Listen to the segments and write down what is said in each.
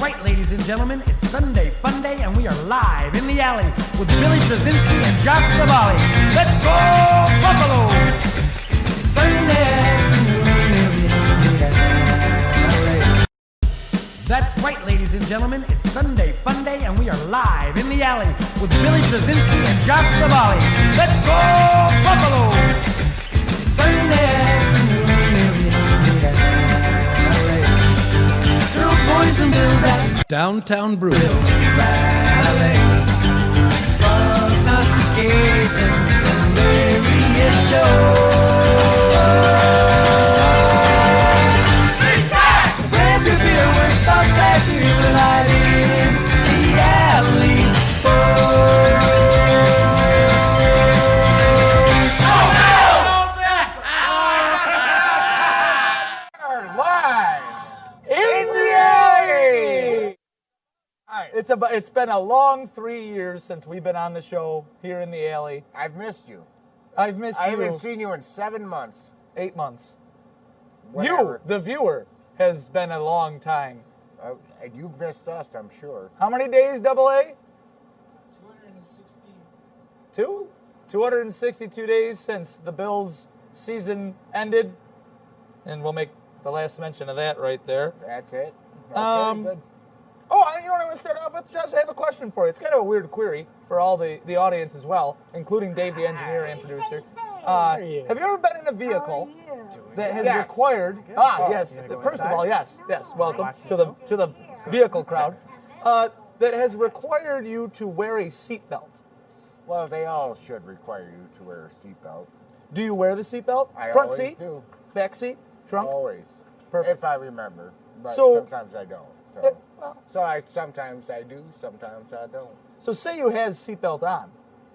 Right, ladies and gentlemen, it's Sunday Fun Day, and we are live in the alley with Billy Trzynski and Josh Savali. Let's go, Buffalo! Sunday afternoon in the alley. That's right, ladies and gentlemen, it's Sunday Fun Day, and we are live in the alley with Billy Trzynski and Josh Savali. Let's go, Buffalo! Sunday afternoon in the alley. Girls, boys, and bills at Downtown Brew. Ballet. Prognostications and various jokes. So grab your beer with some pleasure and light in the alley. It's been a long 3 years since we've been on the show here in the alley. I've missed you. I've missed you. I haven't seen you in 7 months. 8 months. Whatever. You, the viewer, has been a long time. And you've missed us, I'm sure. How many days, Double A? 262. 262 days since the Bills' season ended. And we'll make the last mention of that right there. That's it. Okay, good. Oh, you know what I want to start off with, Josh? I have a question for you. It's kind of a weird query for all the audience as well, including Dave, the engineer and producer. Have you ever been in a vehicle that has required? Yes. First of all, yes. Welcome to the vehicle crowd. That has required you to wear a seatbelt. Well, they all should require you to wear a seatbelt. Do you wear the seatbelt? I Front always seat? do. Back seat? Trunk? Always. Perfect. If I remember. But So- sometimes I don't. Sometimes I do, sometimes I don't. So say you has seatbelt on,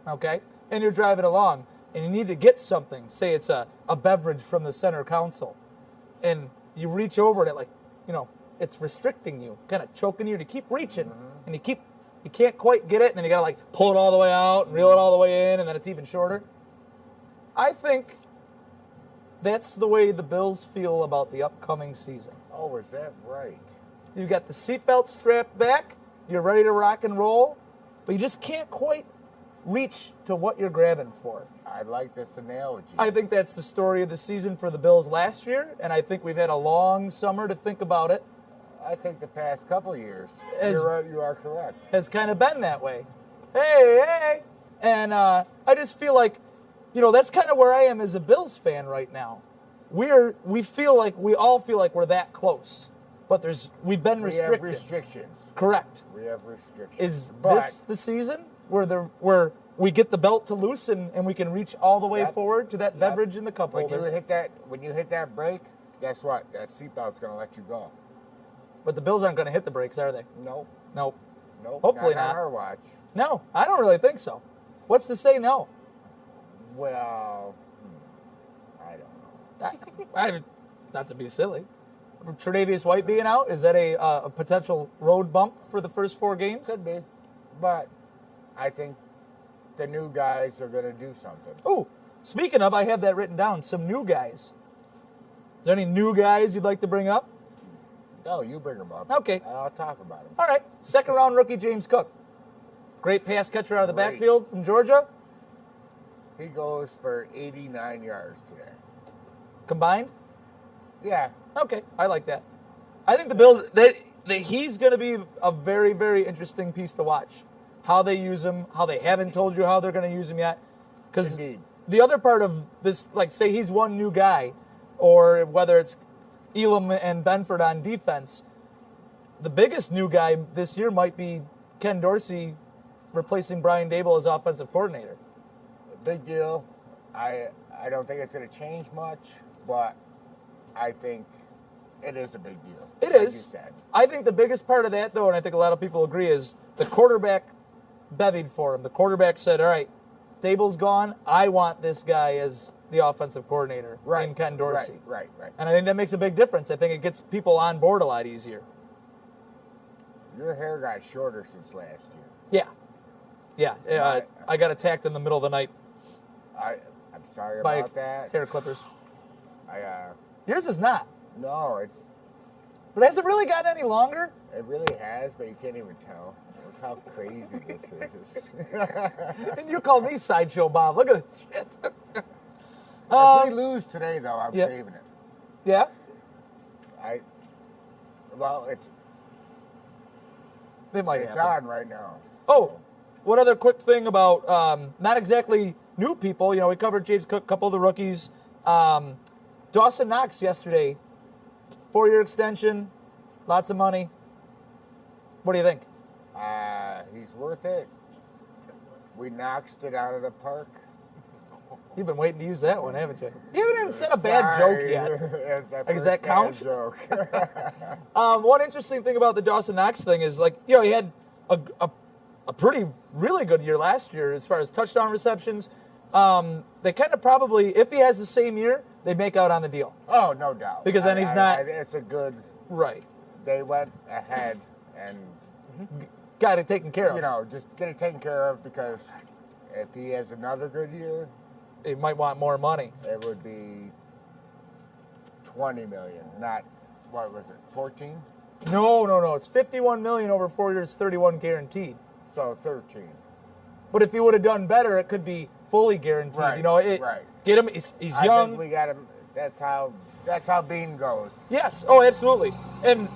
okay, and you're driving along, and you need to get something. Say it's a beverage from the center console, and you reach over it, it's restricting you, kind of choking you to keep reaching, and you can't quite get it, and then you gotta pull it all the way out and reel it all the way in, and then it's even shorter. I think that's the way the Bills feel about the upcoming season. Oh, is that right? You've got the seatbelt strapped back, you're ready to rock and roll, but you just can't quite reach to what you're grabbing for. I like this analogy. I think that's the story of the season for the Bills last year, and I think we've had a long summer to think about it. I think the past couple of years, you are correct. Has kind of been that way. Hey! And I just feel like, that's kind of where I am as a Bills fan right now. We all feel like we're that close. But we've been restricted. We have restrictions. Correct. We have restrictions. Is this the season where we get the belt to loose and we can reach all the way forward to that beverage in the cup holder? When you hit that brake, guess what? That seatbelt's going to let you go. But the Bills aren't going to hit the brakes, are they? Nope. Hopefully not. On our watch. No, I don't really think so. What's to say no? Well, I don't know. Not to be silly. Tre'Davious White being out, is that a potential road bump for the first 4 games? Could be, but I think the new guys are going to do something. Oh, speaking of, I have that written down, some new guys. Is there any new guys you'd like to bring up? No, you bring them up. Okay. And I'll talk about them. All right. Second-round rookie James Cook. Great pass catcher out of the backfield from Georgia. He goes for 89 yards today. Combined? Yeah. Okay, I like that. I think the Bills, he's going to be a very, very interesting piece to watch. How they use him, how they haven't told you how they're going to use him yet. Because the other part of this, say he's one new guy, or whether it's Elam and Benford on defense, the biggest new guy this year might be Ken Dorsey replacing Brian Daboll as offensive coordinator. Big deal. I don't think it's going to change much, but I think it is a big deal. It like is. You said. I think the biggest part of that, though, and I think a lot of people agree, is the quarterback bevied for him. The quarterback said, all right, Daboll's gone. I want this guy as the offensive coordinator in Ken Dorsey. Right. And I think that makes a big difference. I think it gets people on board a lot easier. Your hair got shorter since last year. Yeah. I got attacked in the middle of the night. I'm sorry about that. Hair clippers. I Yours is not. No, it's. But has it really gotten any longer? It really has, but you can't even tell. Look how crazy this is. And you called me Sideshow Bob. Look at this shit. If we lose today, though, I'm saving it. Yeah? They might it's happen. on right now. Oh, one other quick thing about not exactly new people. You know, we covered James Cook, a couple of the rookies. Dawson Knox yesterday, 4-year extension, lots of money. What do you think? He's worth it. We knocked it out of the park. You've been waiting to use that one, haven't you? You haven't even said a bad joke yet. Does that count? Joke. One interesting thing about the Dawson Knox thing is, like, you know, he had a really good year last year as far as touchdown receptions. They kind of probably, if he has the same year, they make out on the deal. Oh, no doubt. Because then he's not. It's a good. Right. They went ahead and got it taken care of. You know, just get it taken care of, because if he has another good year, he might want more money. It would be $20 million, not, what was it, 14? No. It's $51 million over 4 years, 31 guaranteed. So 13. But if he would have done better, it could be fully guaranteed. Right, you know, right. Get him. He's young. I think we got him. That's how Bean goes. Yes. Oh, absolutely. And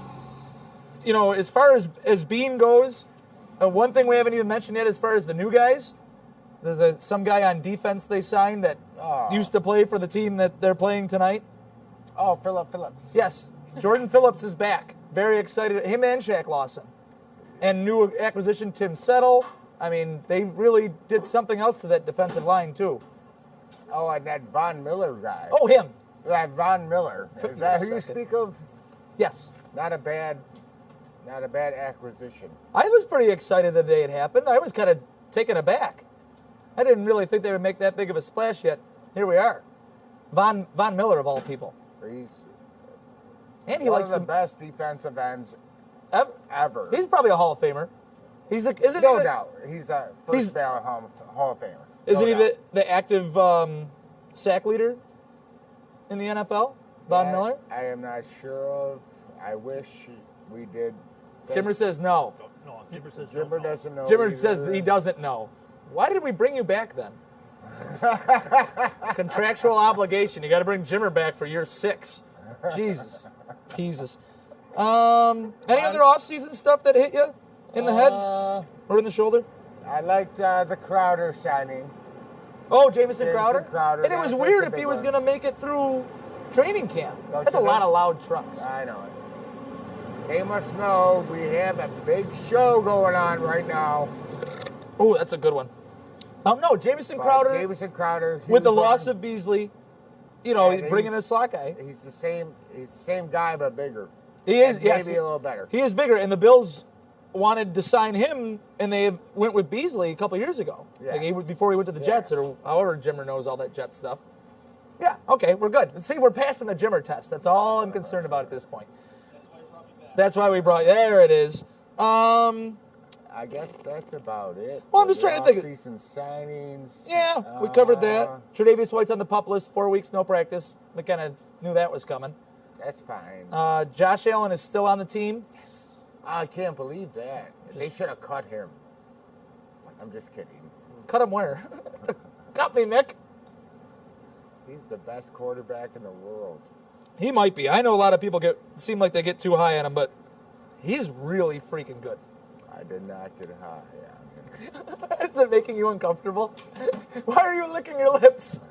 you know, as far as Bean goes, one thing we haven't even mentioned yet, as far as the new guys, there's some guy on defense they signed that used to play for the team that they're playing tonight. Oh, Phillips. Yes, Jordan Phillips is back. Very excited. Him and Shaq Lawson. And new acquisition, Tim Settle. I mean, they really did something else to that defensive line, too. Oh, and that Von Miller guy. Oh, him. That Von Miller. Took Is me that a who you second. speak of? Yes. Not a bad acquisition. I was pretty excited the day it happened. I was kind of taken aback. I didn't really think they would make that big of a splash yet. Here we are. Von Miller, of all people. And he one likes of the best defensive ends ever. He's probably a Hall of Famer. No doubt. He's a first ballot Hall of Famer. Isn't he the active sack leader in the NFL? Von Miller? I am not sure of. I wish we did. Jimmer says no. No, Jimmer says Jimmer doesn't know. Jimmer says he doesn't know. Why did we bring you back then? Contractual obligation. You got to bring Jimmer back for year 6. Jesus. Any other off-season stuff that hit you in the head or in the shoulder? I liked the Crowder signing. Oh, Jamison Crowder? Crowder. And it was weird if he was going to make it through training camp. That's a lot of loud trucks. I know it. They must know we have a big show going on right now. Oh, that's a good one. No, Jamison Crowder. Jamison Crowder. With the loss of Beasley, you know, bringing a slot guy. He's the same guy, but bigger. He is, yes. Maybe a little better. He is bigger, and the Bills wanted to sign him, and they went with Beasley a couple years ago. Yeah. Like before he went to the Jets, or however Jimmer knows all that Jets stuff. Yeah, okay, we're good. See, we're passing the Jimmer test. That's all I'm concerned about at this point. That's why we brought. There it is. I guess that's about it. Well, I'm just trying to think. Off-season signings. Yeah, we covered that. Tre'Davious White's on the PUP list. 4 weeks, no practice. We kind of knew that was coming. That's fine. Josh Allen is still on the team. Yes. I can't believe that. They should have cut him. I'm just kidding. Cut him where? Cut me, Mick. He's the best quarterback in the world. He might be. I know a lot of people seem like they get too high on him, but he's really freaking good. I did not get high on him. Is it making you uncomfortable? Why are you licking your lips?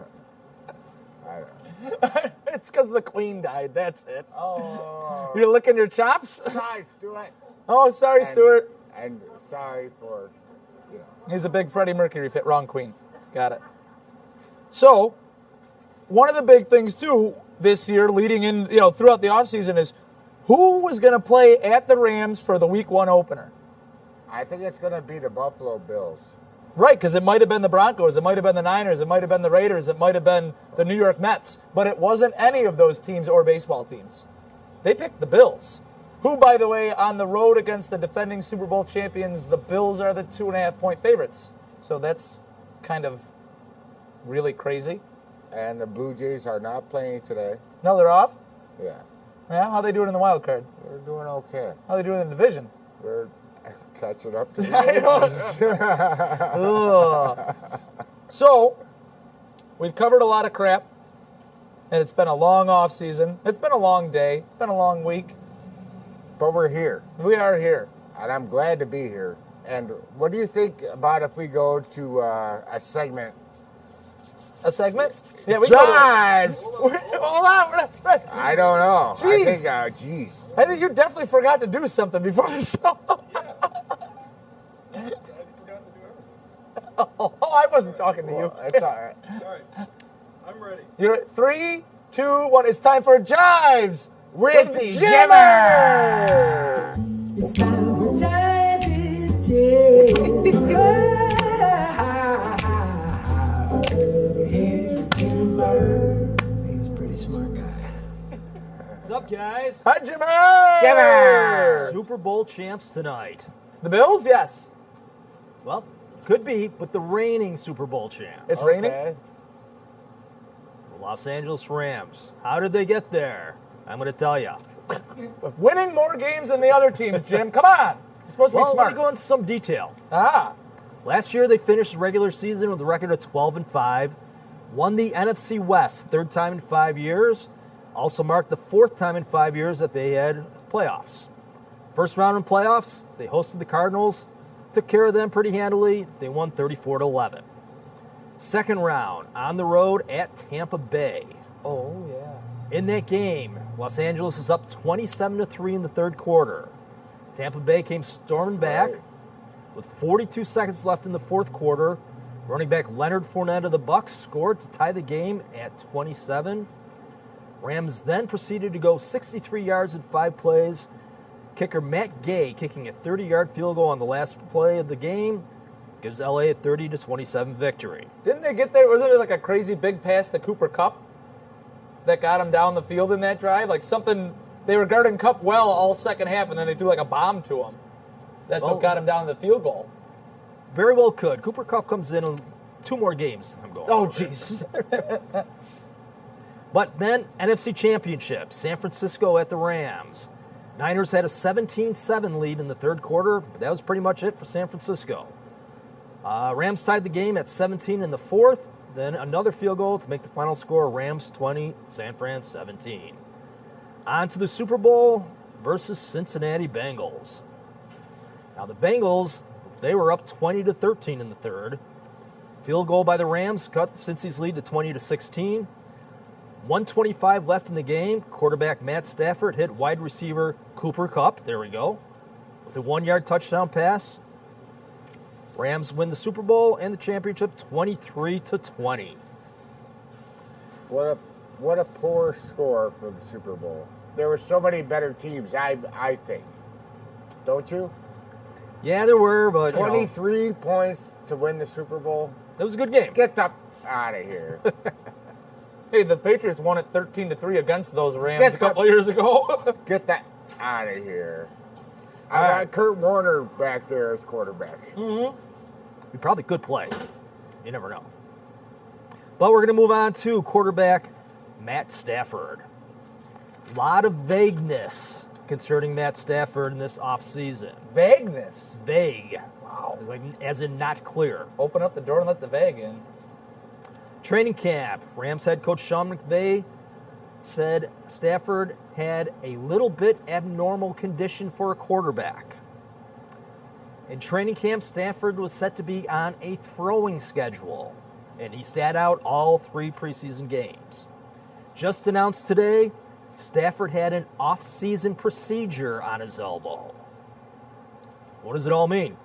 I don't know. It's because the Queen died. That's it. Oh. You're licking your chops? Sorry, Stuart. Oh, sorry, Stuart. And sorry for, He's a big Freddie Mercury fit. Wrong Queen. Got it. So, one of the big things, too, this year, leading in, throughout the offseason is who was going to play at the Rams for the Week 1 opener? I think it's going to be the Buffalo Bills. Right, because it might have been the Broncos, it might have been the Niners, it might have been the Raiders, it might have been the New York Mets, but it wasn't any of those teams or baseball teams. They picked the Bills, who, by the way, on the road against the defending Super Bowl champions, the Bills are the 2.5-point favorites. So that's kind of really crazy. And the Blue Jays are not playing today. No, they're off? Yeah. Yeah, how they doing in the wild card? We're doing okay. How they doing in the division? We're catching up to I know. Ugh. So, we've covered a lot of crap, and it's been a long off season. It's been a long day. It's been a long week. But we're here. We are here. And I'm glad to be here. And what do you think about if we go to a segment? A segment? Yeah, we Jives! Hold on. I don't know. Jeez. I I think you definitely forgot to do something before the show. Oh, I wasn't talking to you. It's all right. All right, I'm ready. You're at 3, 2, 1. It's time for Jives With the Jimmer! It's time for Jive with Jim. Here's Jimmer. He's a pretty smart guy. What's up, guys? Hi, Jimmer! Jimmer! Super Bowl champs tonight. The Bills? Yes. Well, could be, but the reigning Super Bowl champ. It's raining? Okay. The Los Angeles Rams. How did they get there? I'm going to tell you. Winning more games than the other teams, Jim. Come on. You're supposed to be Well, let smart. me go into some detail. Ah. Last year, they finished the regular season with a record of 12-5, won the NFC West, third time in 5 years, also marked the fourth time in 5 years that they had playoffs. First round in playoffs, they hosted the Cardinals, took care of them pretty handily. They won 34-11. Second round, on the road at Tampa Bay. Oh, yeah. In that game, Los Angeles was up 27-3 in the third quarter. Tampa Bay came storming back. Right. With 42 seconds left in the fourth quarter, running back Leonard Fournette of the Bucs scored to tie the game at 27. Rams then proceeded to go 63 yards in 5 plays. Kicker Matt Gay kicking a 30-yard field goal on the last play of the game gives LA a 30-27 victory. Didn't they get there? Wasn't it like a crazy big pass to Cooper Kupp that got him down the field in that drive? Like something, they were guarding Kupp well all second half, and then they threw like a bomb to him. That's what got him down to the field goal. Very well could. Cooper Kupp comes in 2 more games. I'm going. Oh, over. jeez. But then, NFC Championship, San Francisco at the Rams. Niners had a 17-7 lead in the third quarter, but that was pretty much it for San Francisco. Rams tied the game at 17 in the fourth, then another field goal to make the final score Rams 20, San Fran 17. On to the Super Bowl versus Cincinnati Bengals. Now the Bengals, they were up 20-13 in the third. Field goal by the Rams cut Cincy's lead to 20-16. 1:25 left in the game. Quarterback Matt Stafford hit wide receiver Cooper Kupp. There we go. With a 1-yard touchdown pass. Rams win the Super Bowl and the championship 23-20. What a poor score for the Super Bowl. There were so many better teams, I think. Don't you? Yeah, there were, but 23 points to win the Super Bowl. It was a good game. Get the out of here. Hey, the Patriots won it 13-3 against those Rams a couple of years ago. Get that out of here. All I got right. Kurt Warner back there as quarterback. We probably could play. You never know. But we're going to move on to quarterback Matt Stafford. A lot of vagueness concerning Matt Stafford in this offseason. Vagueness. Vague. Wow. Like, as in not clear. Open up the door and let the vague in. Training camp, Rams head coach Sean McVay said Stafford had a little bit abnormal condition for a quarterback. In training camp, Stafford was set to be on a throwing schedule, and he sat out all 3 preseason games. Just announced today, Stafford had an off-season procedure on his elbow. What does it all mean?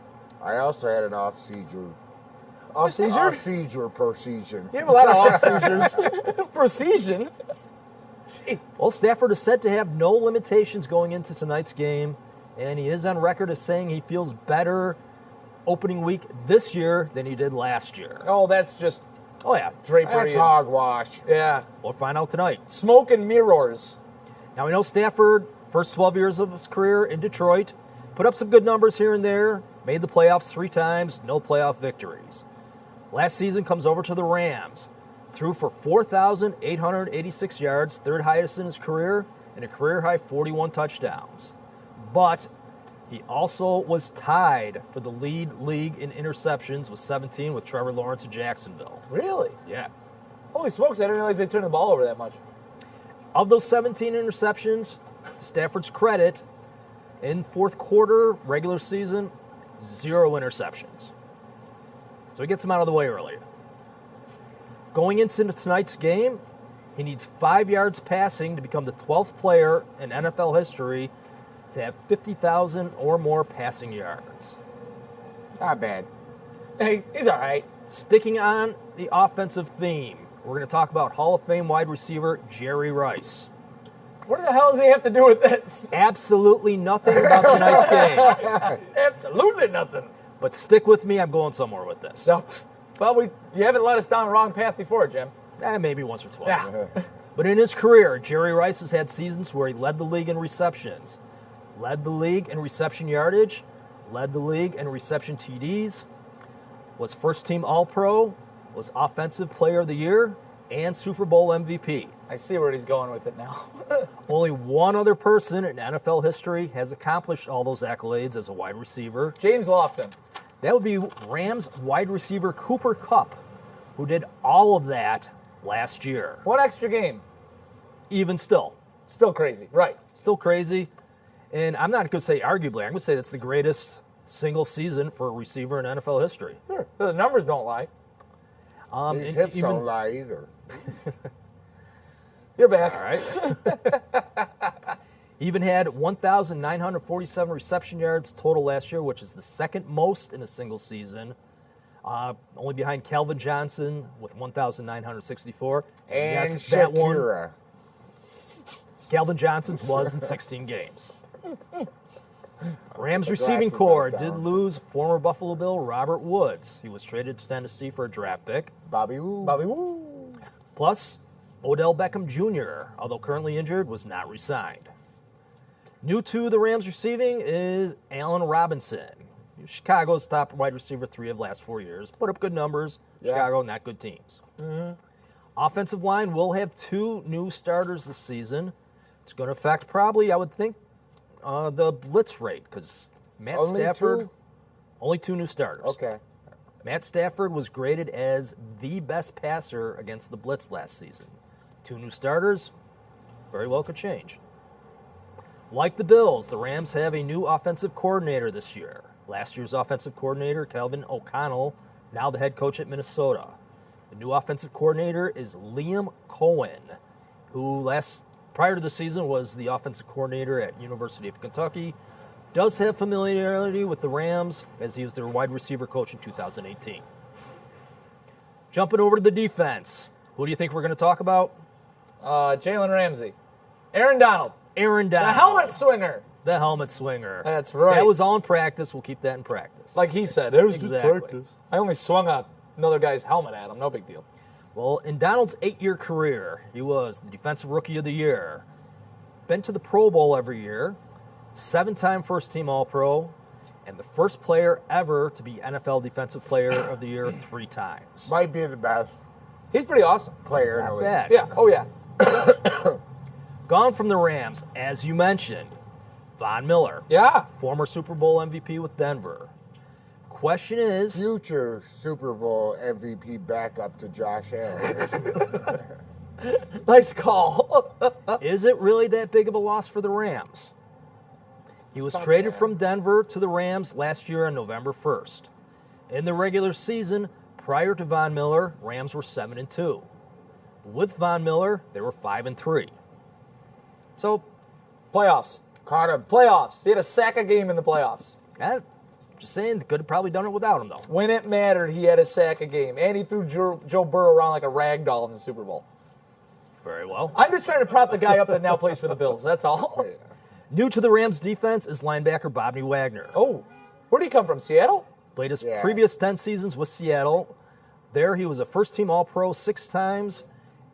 I also had an off-seizure. Off-seizure? Off-seizure procedure. You have a lot of off-seizures. Procedure? Jeez. Well, Stafford is said to have no limitations going into tonight's game, and he is on record as saying he feels better opening week this year than he did last year. Oh, that's just Oh, yeah. drapery. That's hogwash. Yeah. We'll find out tonight. Smoke and mirrors. Now, we know Stafford, first 12 years of his career in Detroit, put up some good numbers here and there, made the playoffs 3 times, no playoff victories. Last season comes over to the Rams, threw for 4,886 yards, third highest in his career, and a career-high 41 touchdowns. But he also was tied for the lead league in interceptions with 17 with Trevor Lawrence of Jacksonville. Really? Yeah. Holy smokes, I didn't realize they turned the ball over that much. Of those 17 interceptions, to Stafford's credit, in fourth quarter, regular season, 0 interceptions. So he gets them out of the way early. Going into tonight's game, he needs 5 yards passing to become the 12th player in NFL history to have 50,000 or more passing yards. Not bad. Hey, he's all right. Sticking on the offensive theme, we're going to talk about Hall of Fame wide receiver Jerry Rice. What the hell does he have to do with this? Absolutely nothing about tonight's game. Absolutely nothing. But stick with me, I'm going somewhere with this. No. Well, you haven't led us down the wrong path before, Jim. Maybe once or twice. Yeah. But in his career, Jerry Rice has had seasons where he led the league in receptions, led the league in reception yardage, led the league in reception TDs, was first-team All-Pro, was Offensive Player of the Year, and Super Bowl MVP. I see where he's going with it now. Only one other person in NFL history has accomplished all those accolades as a wide receiver. James Lofton. That would be Rams wide receiver Cooper Kupp, who did all of that last year. One extra game. Even still. Still crazy. Right. Still crazy. And I'm not going to say arguably. I'm going to say that's the greatest single season for a receiver in NFL history. Sure. The numbers don't lie. These hips don't lie either. You're back. All right. Even had 1,947 reception yards total last year, which is the second most in a single season. Only behind Calvin Johnson with 1,964. And yes, that one, Shakira. Calvin Johnson's was in 16 games. Rams The receiving glasses core back did down. lose former Buffalo Bill Robert Woods. He was traded to Tennessee for a draft pick. Bobby Woo. Bobby Woo. Plus, Odell Beckham Jr., although currently injured, was not re-signed. New to the Rams receiving is Allen Robinson. Chicago's top wide receiver 3 of the last 4 years. Put up good numbers. Yeah. Chicago, not good teams. Offensive line will have 2 new starters this season. It's going to affect probably, I would think, the blitz rate because Matt Only Stafford, 2? only 2 new starters. Okay. Matt Stafford was graded as the best passer against the blitz last season. 2 new starters, very well could change. Like the Bills, the Rams have a new offensive coordinator this year. Last year's offensive coordinator, Kelvin O'Connell, now the head coach at Minnesota. The new offensive coordinator is Liam Cohen, who prior to the season was the offensive coordinator at University of Kentucky. Does have familiarity with the Rams as he was their wide receiver coach in 2018. Jumping over to the defense, who do you think we're going to talk about? Jalen Ramsey. Aaron Donald. Aaron Donald. The helmet swinger. The helmet swinger. That's right. That was all in practice. We'll keep that in practice. Like he said, it was just Exactly. practice. I only swung another guy's helmet at him. No big deal. Well, in Donald's 8-year career, he was the Defensive Rookie of the Year, been to the Pro Bowl every year, 7-time first-team All-Pro, and the first player ever to be NFL Defensive Player of the Year 3 times. Might be the best He's pretty awesome. player in the Not league. bad. Yeah. Oh, yeah. Gone from the Rams, as you mentioned, Von Miller, Yeah. former Super Bowl MVP with Denver. Question is, Future Super Bowl MVP backup to Josh Allen. Nice call. is it really that big of a loss for the Rams? He was traded yeah. from Denver to the Rams last year on November 1st. In the regular season, prior to Von Miller, Rams were 7-2. With Von Miller, they were 5-3. So, Playoffs. Caught him. Playoffs. He had a sack a game in the playoffs. just saying, they could have probably done it without him, though. When it mattered, he had a sack a game. And he threw Joe Burrow around like a rag doll in the Super Bowl. Very well. I'm just trying to prop the guy up that now plays for the Bills. That's all. New to the Rams defense is linebacker Bobby Wagner. Oh, where'd he come from? Seattle? Played his Yeah. previous 10 seasons with Seattle. There he was a first-team All-Pro 6 times,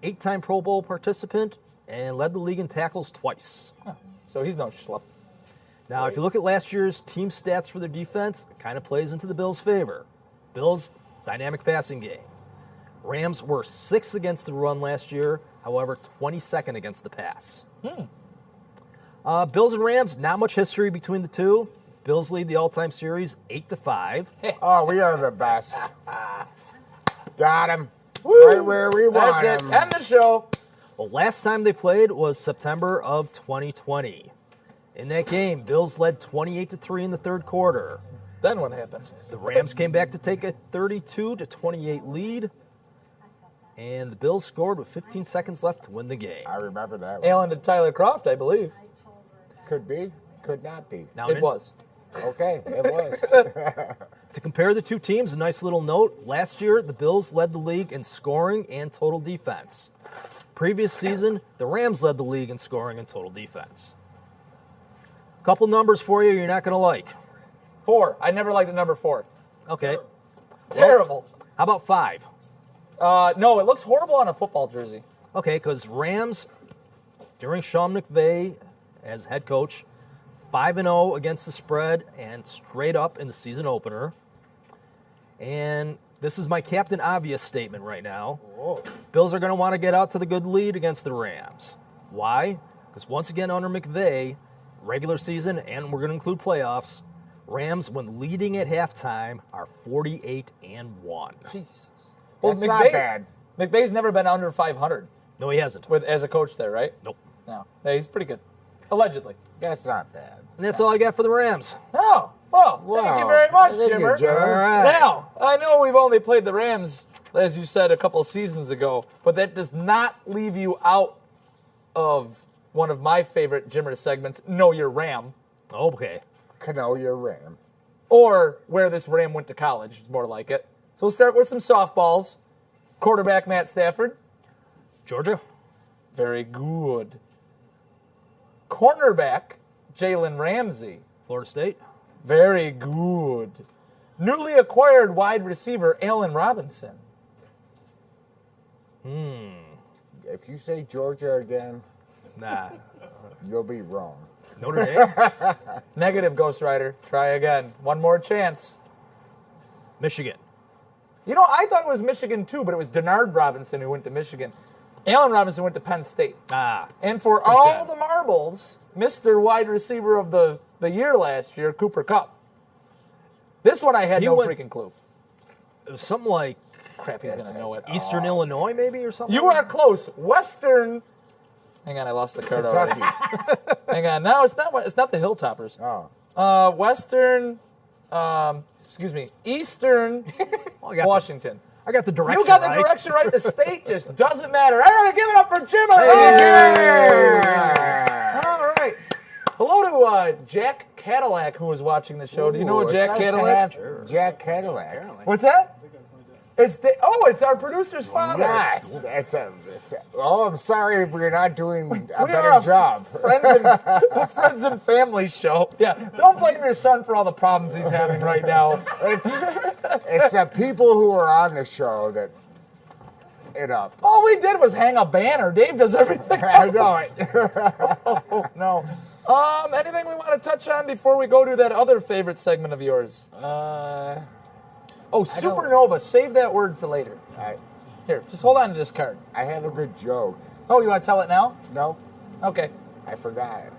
8-time Pro Bowl participant, and led the league in tackles twice. So he's no schlep. Now, if you look at last year's team stats for their defense, it kind of plays into the Bills' favor. Bills, dynamic passing game. Rams were 6th against the run last year, however, 22nd against the pass. Bills and Rams, not much history between the two. Bills lead the all-time series 8-5. Oh, we are the best. Got him. Right where we want That's him. it. End the show. Well, last time they played was September of 2020. In that game, Bills led 28-3 in the third quarter. Then what happened? The Rams came back to take a 32-28 lead, and the Bills scored with 15 seconds left to win the game. I remember that one. Allen to Tyler Croft, I believe. Could be, could not be. Now, It was. Okay, it was. to compare the two teams, a nice little note. Last year, the Bills led the league in scoring and total defense. Previous season, the Rams led the league in scoring and total defense. A couple numbers for you you're not going to like. 4. I never liked the number 4. Okay. Terrible. How about 5? No, it looks horrible on a football jersey. Okay, because Rams, during Sean McVay as head coach, 5-0 against the spread and straight up in the season opener. And this is my Captain Obvious statement right now. Whoa. Bills are going to want to get out to the good lead against the Rams. Why? Because once again, under McVay, regular season, and we're going to include playoffs, Rams, when leading at halftime, are 48-1. Jesus. That's not bad. McVay's never been under 500 No, he hasn't. as a coach there, right? Nope. No. Yeah, he's pretty good. Allegedly. That's not bad. And that's all I got for the Rams. Oh, well, thank you very much, Thank you, Jimmer. Jimmer. All right. Now, I know we've only played the Rams, as you said, a couple seasons ago, but that does not leave you out of one of my favorite Jimmer segments, Know Your Ram, Okay. Canolia Ram. or Where This Ram Went to College, is more like it. So we'll start with some softballs. Quarterback Matt Stafford. Georgia? Very good. Cornerback Jalen Ramsey. Florida State? Very good. Newly acquired wide receiver Allen Robinson. If you say Georgia again, Nah. you'll be wrong. Notre Dame? Negative, Ghost Rider. Try again. One more chance. Michigan? You know, I thought it was Michigan too, but it was Denard Robinson who went to Michigan. Allen Robinson went to Penn State. And for all the marbles, Mr. Wide Receiver of the year last year, Cooper Kupp. This one I had no freaking clue. It was something like Crap, he's going to know it. Eastern Illinois, maybe, or something? You are close. Western. Hang on, I lost the card already. Kentucky. Hang on. No, it's not the Hilltoppers. Oh. Western. Eastern Washington. I got the direction You got the right. direction right. The state just doesn't matter. Everybody give it up for Jimmer. Yeah. All right. Hello to Jack Cadillac, who was watching the show. Do you know Ooh, Jack it's nice to Cadillac? have Jack Cadillac. What's that? It's our producer's father. Yes. I'm sorry if we're not doing a We better are job. Friends and family show. Yeah. Don't blame your son for all the problems he's having right now. It's the people who are on the show that it up. All we did was hang a banner. Dave does everything. I know it. Oh, no. Anything we want to touch on before we go to that other favorite segment of yours? Supernova. Save that word for later. Here, just hold on to this card. I have a good joke. Oh, you want to tell it now? No, Okay. I forgot it.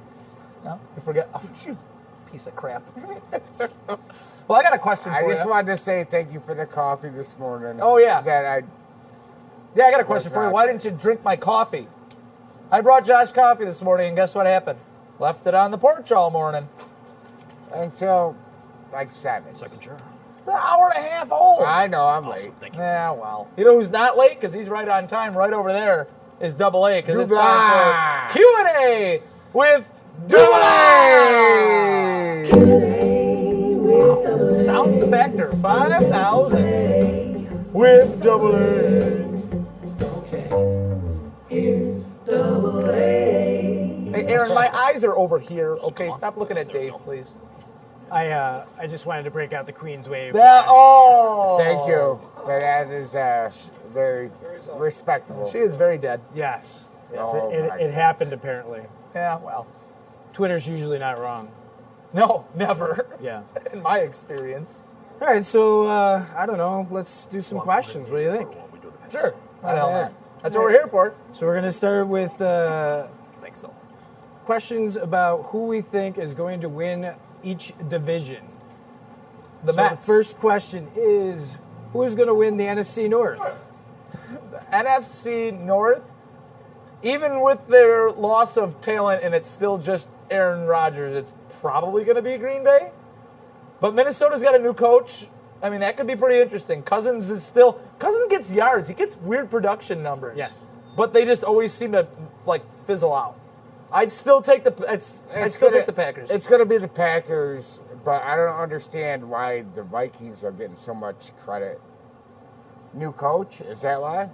No, you forget. Oh, you piece of crap. Well, I got a question for I you. just wanted to say thank you for the coffee this morning. Oh, yeah. That Yeah, I got a question for you. Why didn't you drink my coffee? I brought Josh coffee this morning, and guess what happened? Left it on the porch all morning. until like 7. Second chair. An hour and a half old. I know, I'm late. Thank you. Yeah, well. You know who's not late? Because he's right on time. Right over there is Double A. Because it's time for Q&A with Double A. Sound factor 5,000 with Double A. Here's Double A. Hey, Aaron, my eyes are over here. Okay, stop looking at Dave, please. I just wanted to break out the Queen's Wave. Thank you. That is very respectable. She is very dead. Yes. Oh, It happened, apparently. Yeah, well. Twitter's usually not wrong. No, never. Yeah. In my experience. All right, so, I don't know. Let's do some questions. What do you think? Sure. Why the hell not? That's what we're here for. So we're going to start with... Thanks, though. questions about who we think is going to win each division. The So Mets. the first question is, who's going to win the NFC North? NFC North, even with their loss of talent and it's still just Aaron Rodgers, it's probably going to be Green Bay. But Minnesota's got a new coach. I mean, that could be pretty interesting. Cousins gets yards. He gets weird production numbers. Yes. But they just always seem to, fizzle out. I'd still take the Packers. It's going to be the Packers, but I don't understand why the Vikings are getting so much credit. New coach? Is that why?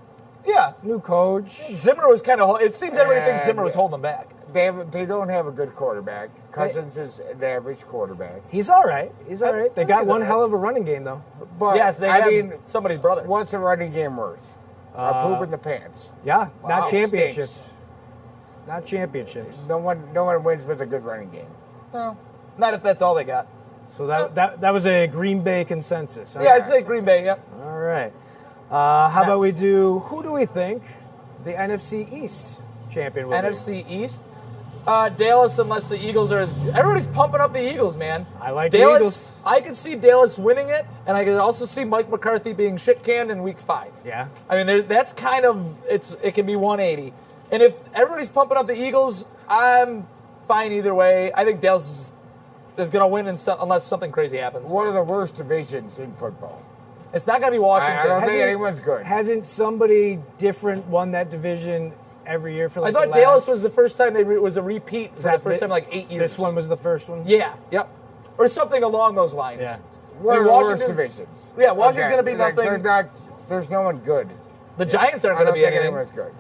Yeah. New coach. Zimmer was kind of. It seems everybody thinks Zimmer was holding them back. They don't have a good quarterback. Cousins is an average quarterback. He's all right. They I think got he's one all hell of a running game, though. But Yes, they have somebody's brother. what's a running game worth? A poop in the pants. Yeah, Wow, not championships. stinks. Not championships. No one wins with a good running game. No, not if that's all they got. So that was a Green Bay consensus. Huh? Yeah, I'd say Green Bay. Yep. All right. How about Mets. who do we think the NFC East champion will be? NFC East. Dallas, unless the Eagles are everybody's pumping up the Eagles, man. I like the Dallas. Eagles. I could see Dallas winning it, and I could also see Mike McCarthy being shit canned in Week 5. Yeah. I mean, that's kind of it can be 180. And if everybody's pumping up the Eagles, I'm fine either way. I think Dallas is going to win unless something crazy happens. One of the worst divisions in football. It's not going to be Washington. I don't think Hasn't- anyone's good. Hasn't somebody different won that division every year for I like thought the last... Dallas was the first time was a repeat for the that first the- time in like 8 years. This one was the first one? Yeah, yep. Or something along those lines. Yeah. One I of mean, the worst Washington's- divisions. Yeah, Washington's going to be Like, nothing. there's no one good. The Giants aren't I going to don't be think anything. anyone's good.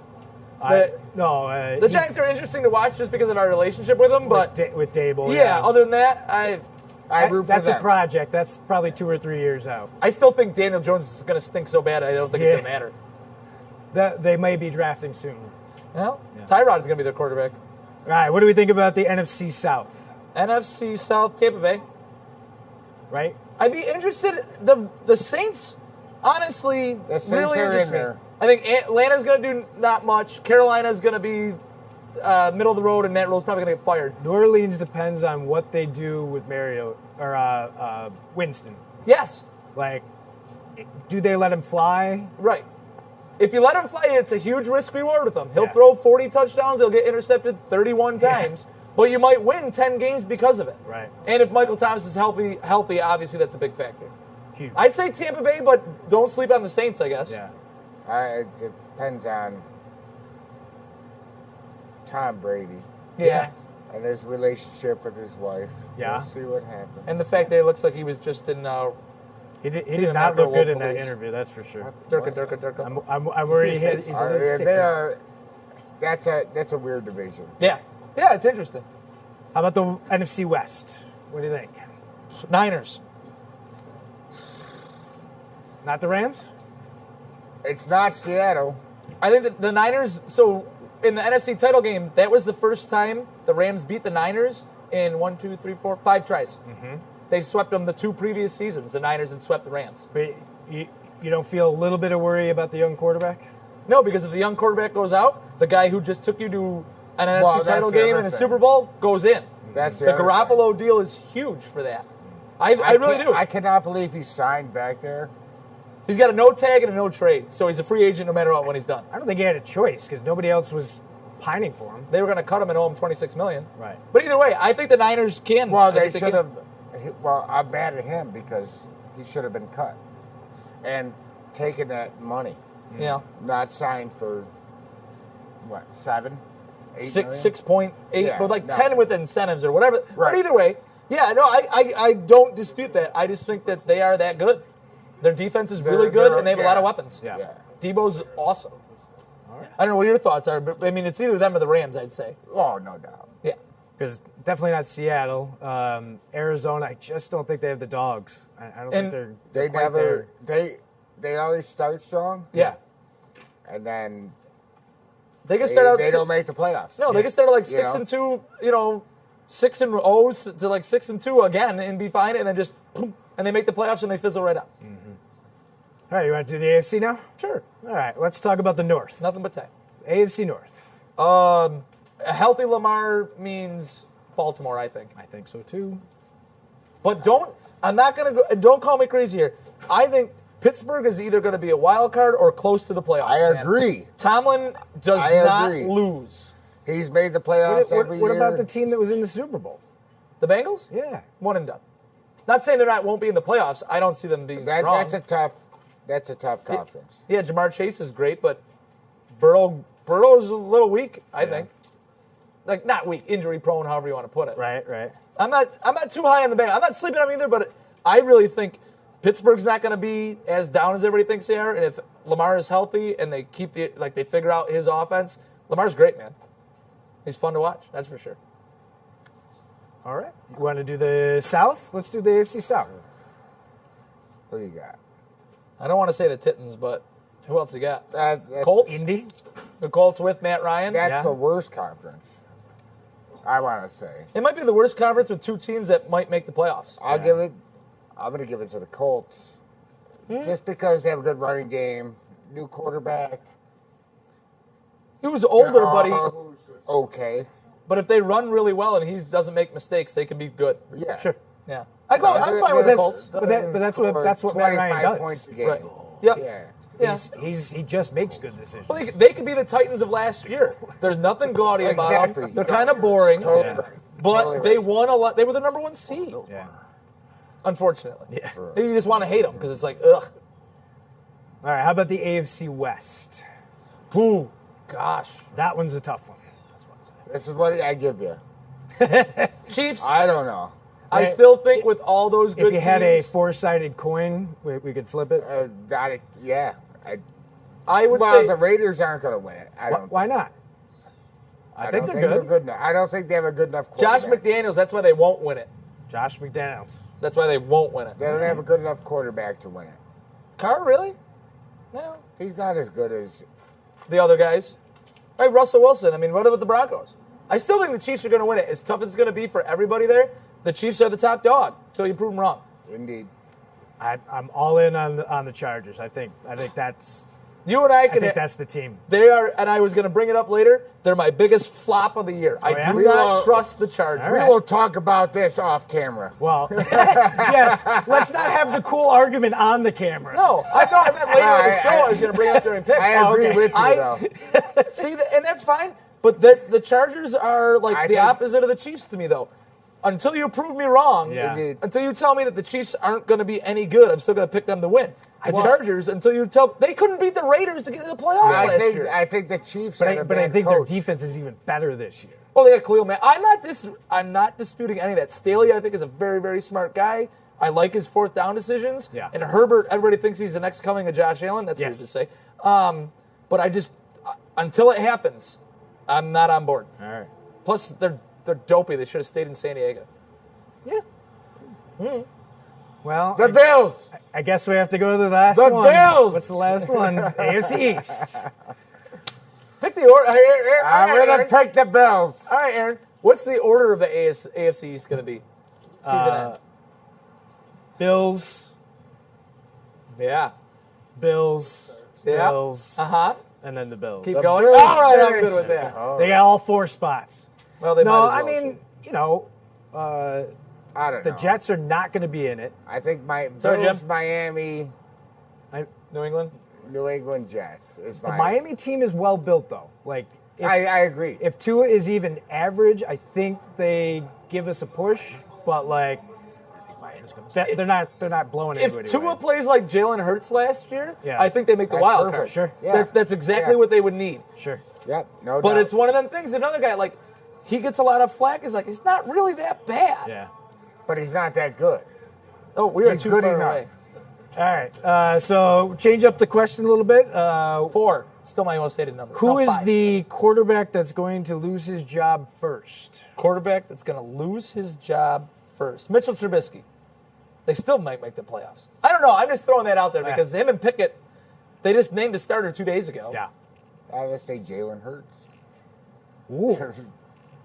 The Giants are interesting to watch just because of our relationship with them, but with Dable. yeah, other than that, I root for That's them. a project. That's probably 2 or 3 years out. I still think Daniel Jones is going to stink so bad I don't think it's Yeah. going to matter. They may be drafting soon. Well, Tyrod's going to be their quarterback. All right, what do we think about the NFC South? NFC South, Tampa Bay. Right? I'd be interested. The Saints, honestly, The Saints really are interest in me. there. I think Atlanta's going to do not much. Carolina's going to be middle of the road, and Matt Rule's probably going to get fired. New Orleans depends on what they do with Mario or Winston. Yes, Like, do they let him fly? right. If you let him fly, it's a huge risk reward with him. He'll Yeah. throw 40 touchdowns. He'll get intercepted 31 times. But you might win 10 games because of it. Right. And if Michael Thomas is healthy, obviously that's a big factor. Huge. I'd say Tampa Bay, but don't sleep on the Saints, I guess. Yeah. It depends on Tom Brady Yeah. and his relationship with his wife. Yeah. We'll see what happens. And the fact that it looks like he was just in He Team did not America look good in Wolf that Police. interview, that's for sure. Durka. I'm worried See his he's face? a little sick. They are. That's a weird division. Yeah. Yeah, it's interesting. How about the NFC West? What do you think? Niners. Not the Rams? It's not Seattle. I think that the Niners, so in the NFC title game, that was the first time the Rams beat the Niners in 5 tries. Mm-hmm. They've swept them the 2 previous seasons. The Niners had swept the Rams. But you don't feel a little bit of worry about the young quarterback? No, because if the young quarterback goes out, the guy who just took you to an NFC Well, that's title the game other and a thing. Super Bowl goes in. That's The other Garoppolo deal is huge for that. I really can't- do. I cannot believe he signed back there. He's got a no tag and a no trade, so he's a free agent no matter what when he's done. I don't think he had a choice because nobody else was pining for him. They were going to cut him and owe him $26 million. Right. But either way, I think the Niners can. Well, I they think should can. have. Well, I'm mad at him because he should have been cut and taken that money, Yeah. not signed for what 7, 8 6.8, Yeah, but like no. 10 with incentives or whatever. But Right. either way, yeah, no, I don't dispute that. I just think that they are that good. Their defense is really good, they're- and they have a lot of yeah. weapons. Yeah. Yeah. Debo's awesome. I don't know what your thoughts are, but I mean, it's either them or the Rams, I'd say. Oh, no doubt. Yeah. Because definitely not Seattle. Arizona, I just don't think they have the dogs. I don't And think they're They quite never. there. They always start strong, Yeah. and then They can start out. they don't make the playoffs. No, they can start at like You 6 know? and 2, 6-0 to like 6-2 again and be fine, and then just boom, and they make the playoffs and they fizzle right out. All right, you want to do the AFC now? Sure. All right, let's talk about the North. Nothing but time. AFC North. A healthy Lamar means Baltimore, I think. I think so too. But don't call me crazy here. I think Pittsburgh is either going to be a wild card or close to the playoffs. I agree. Tomlin does not lose. He's made the playoffs every year. What about the team that was in the Super Bowl? The Bengals? Yeah. One and done. Not saying won't be in the playoffs. I don't see them being strong. That's a tough conference. Yeah, Jamar Chase is great, but Burrow's a little weak, I think. Like, not weak, injury prone, however you want to put it. Right. I'm not too high on the Bengals. I'm not sleeping on them either, but I really think Pittsburgh's not going to be as down as everybody thinks they are. And if Lamar is healthy and they they figure out his offense, Lamar's great, man. He's fun to watch, that's for sure. All right. You want to do the South? Let's do the AFC South. What do you got? I don't want to say the Titans, but who else you got? That's Colts? Indy? The Colts with Matt Ryan? That's the worst conference, I want to say. It might be the worst conference with two teams that might make the playoffs. I'm going to give it to the Colts. Just because they have a good running game, new quarterback. He was older, but okay. But if they run really well and he doesn't make mistakes, they can be good. Yeah. Sure. Yeah. I'm fine with the Colts. But that's what Matt Ryan does. Points a game. Right. Yep. Yeah. He just makes good decisions. Well, they could be the Titans of last year. There's nothing gaudy about them. They're kind of boring. Totally Yeah. right. But Totally they right. won a lot. They were the number one seed, Yeah. unfortunately. Yeah. You just want to hate them because it's like, ugh. All right. How about the AFC West? Pooh. Gosh. That one's a tough one. This is what I give you. Chiefs. I don't know. I still think with all those good If you had a teams, four-sided coin, we could flip it. I would Well, say the Raiders aren't going to win it. Why not? I think they're good. Enough. I don't think they have a good enough Josh quarterback. McDaniels, that's why they won't win it. Josh McDaniels. That's why they won't win it. They don't have a good enough quarterback to win it. Carr, really? No. He's not as good as... The other guys. All right, Russell Wilson. I mean, what about the Broncos? I still think the Chiefs are going to win it. As tough as it's going to be for everybody there, the Chiefs are the top dog until you prove them wrong. Indeed. I'm all in on the Chargers. I think that's You and I can. think that's the team. They are, and I was going to bring it up later. They're my biggest flop of the year. I yeah? do We not will- trust the Chargers. We will talk about this off camera. Well, yes. Let's not have the cool argument on the camera. No, I thought I meant later on the show. I was going to bring it up during picks. I agree okay. with you, though. See, and that's fine. But the Chargers are like I the think- opposite of the Chiefs to me, though. Until you prove me wrong, Yeah. Indeed. until you tell me that the Chiefs aren't going to be any good, I'm still going to pick them to win. The Chargers, until you tell they couldn't beat the Raiders to get to the playoffs last year. I think the Chiefs But had a I bad think coach. their defense is even better this year. Oh, they got Khalil Mack. I'm not disputing any of that. Staley, I think, is a very, very smart guy. I like his fourth down decisions. Yeah. And Herbert, everybody thinks he's the next coming of Josh Allen. That's Yes. what to say. But I just, until it happens, I'm not on board. All right. Plus, they're dopey. They should have stayed in San Diego. Yeah. Well, The Bills. I guess we have to go to the last The one. Bills! What's the last one? AFC East. Pick the order. I'm going to pick the Bills. All right, Aaron. What's the order of the AFC East going to be? Season end. Bills. Yeah. Bills. Yeah. Bills. Uh-huh. And then the Bills. Keep The going. Bills All right, I'm finish. good with that. Oh, They got all 4 spots. Well, they No, might as well. I mean, you know, I don't the know. Jets are not going to be in it. I think Sorry, Bills, Jim? Miami, New England? New England Jets is The my... Miami team is well built, though. Like, I agree. if Tua is even average, I think they give us a push. But like, they're not blowing If anybody Tua away. plays like Jalen Hurts last year, Yeah. I think they make the That's wild perfect. card. Sure. Yeah. That's exactly Yeah. what they would need. Sure. Yep, no But doubt. it's one of them things. Another guy, like, he gets a lot of flack. He's like, it's not really that bad. Yeah. But he's not that good. Oh, we are He's too good far enough. away. All right. So change up the question a little bit. 4. Still my most hated number. Who No, is 5. the quarterback that's going to lose his job first? quarterback that's going to lose his job first? Mitchell Trubisky. They still might make the playoffs. I don't know. I'm just throwing that out there because him and Pickett, they just named a starter 2 days ago. Yeah. I would say Jalen Hurts. Ooh.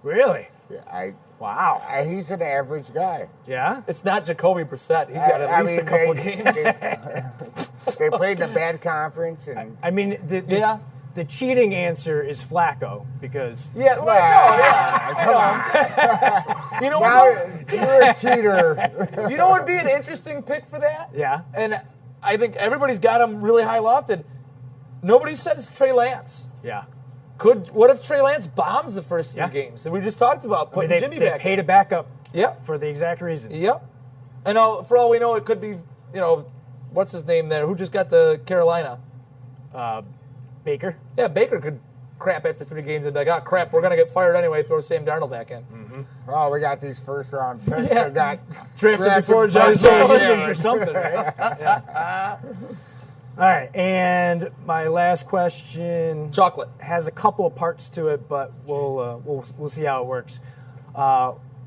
Really? Yeah, Wow. he's an average guy. Yeah. It's not Jacoby Brissett. He's got at least a couple games. They played in a bad conference, and I mean, Yeah. the cheating answer is Flacco because Yeah, well, no, yeah. You know what? You're a cheater. You know what would be an interesting pick for that? yeah. And I think everybody's got him really high lofted. Nobody says Trey Lance. Yeah. What if Trey Lance bombs the first three games? And we just talked about putting Jimmy they back. paid a backup. Yep. For the exact reason. Yep. And for all we know, it could be, what's his name there? Who just got to Carolina? Baker. Yeah, Baker could crap after 3 games and be like, crap, we're going to get fired anyway, throw Sam Darnold back in. Mm-hmm. Oh, we got these first-round picks that got Drafted before Josh Josh Rosen for something, right? Yeah. All right, and my last question Chocolate. has a couple of parts to it, but we'll see how it works.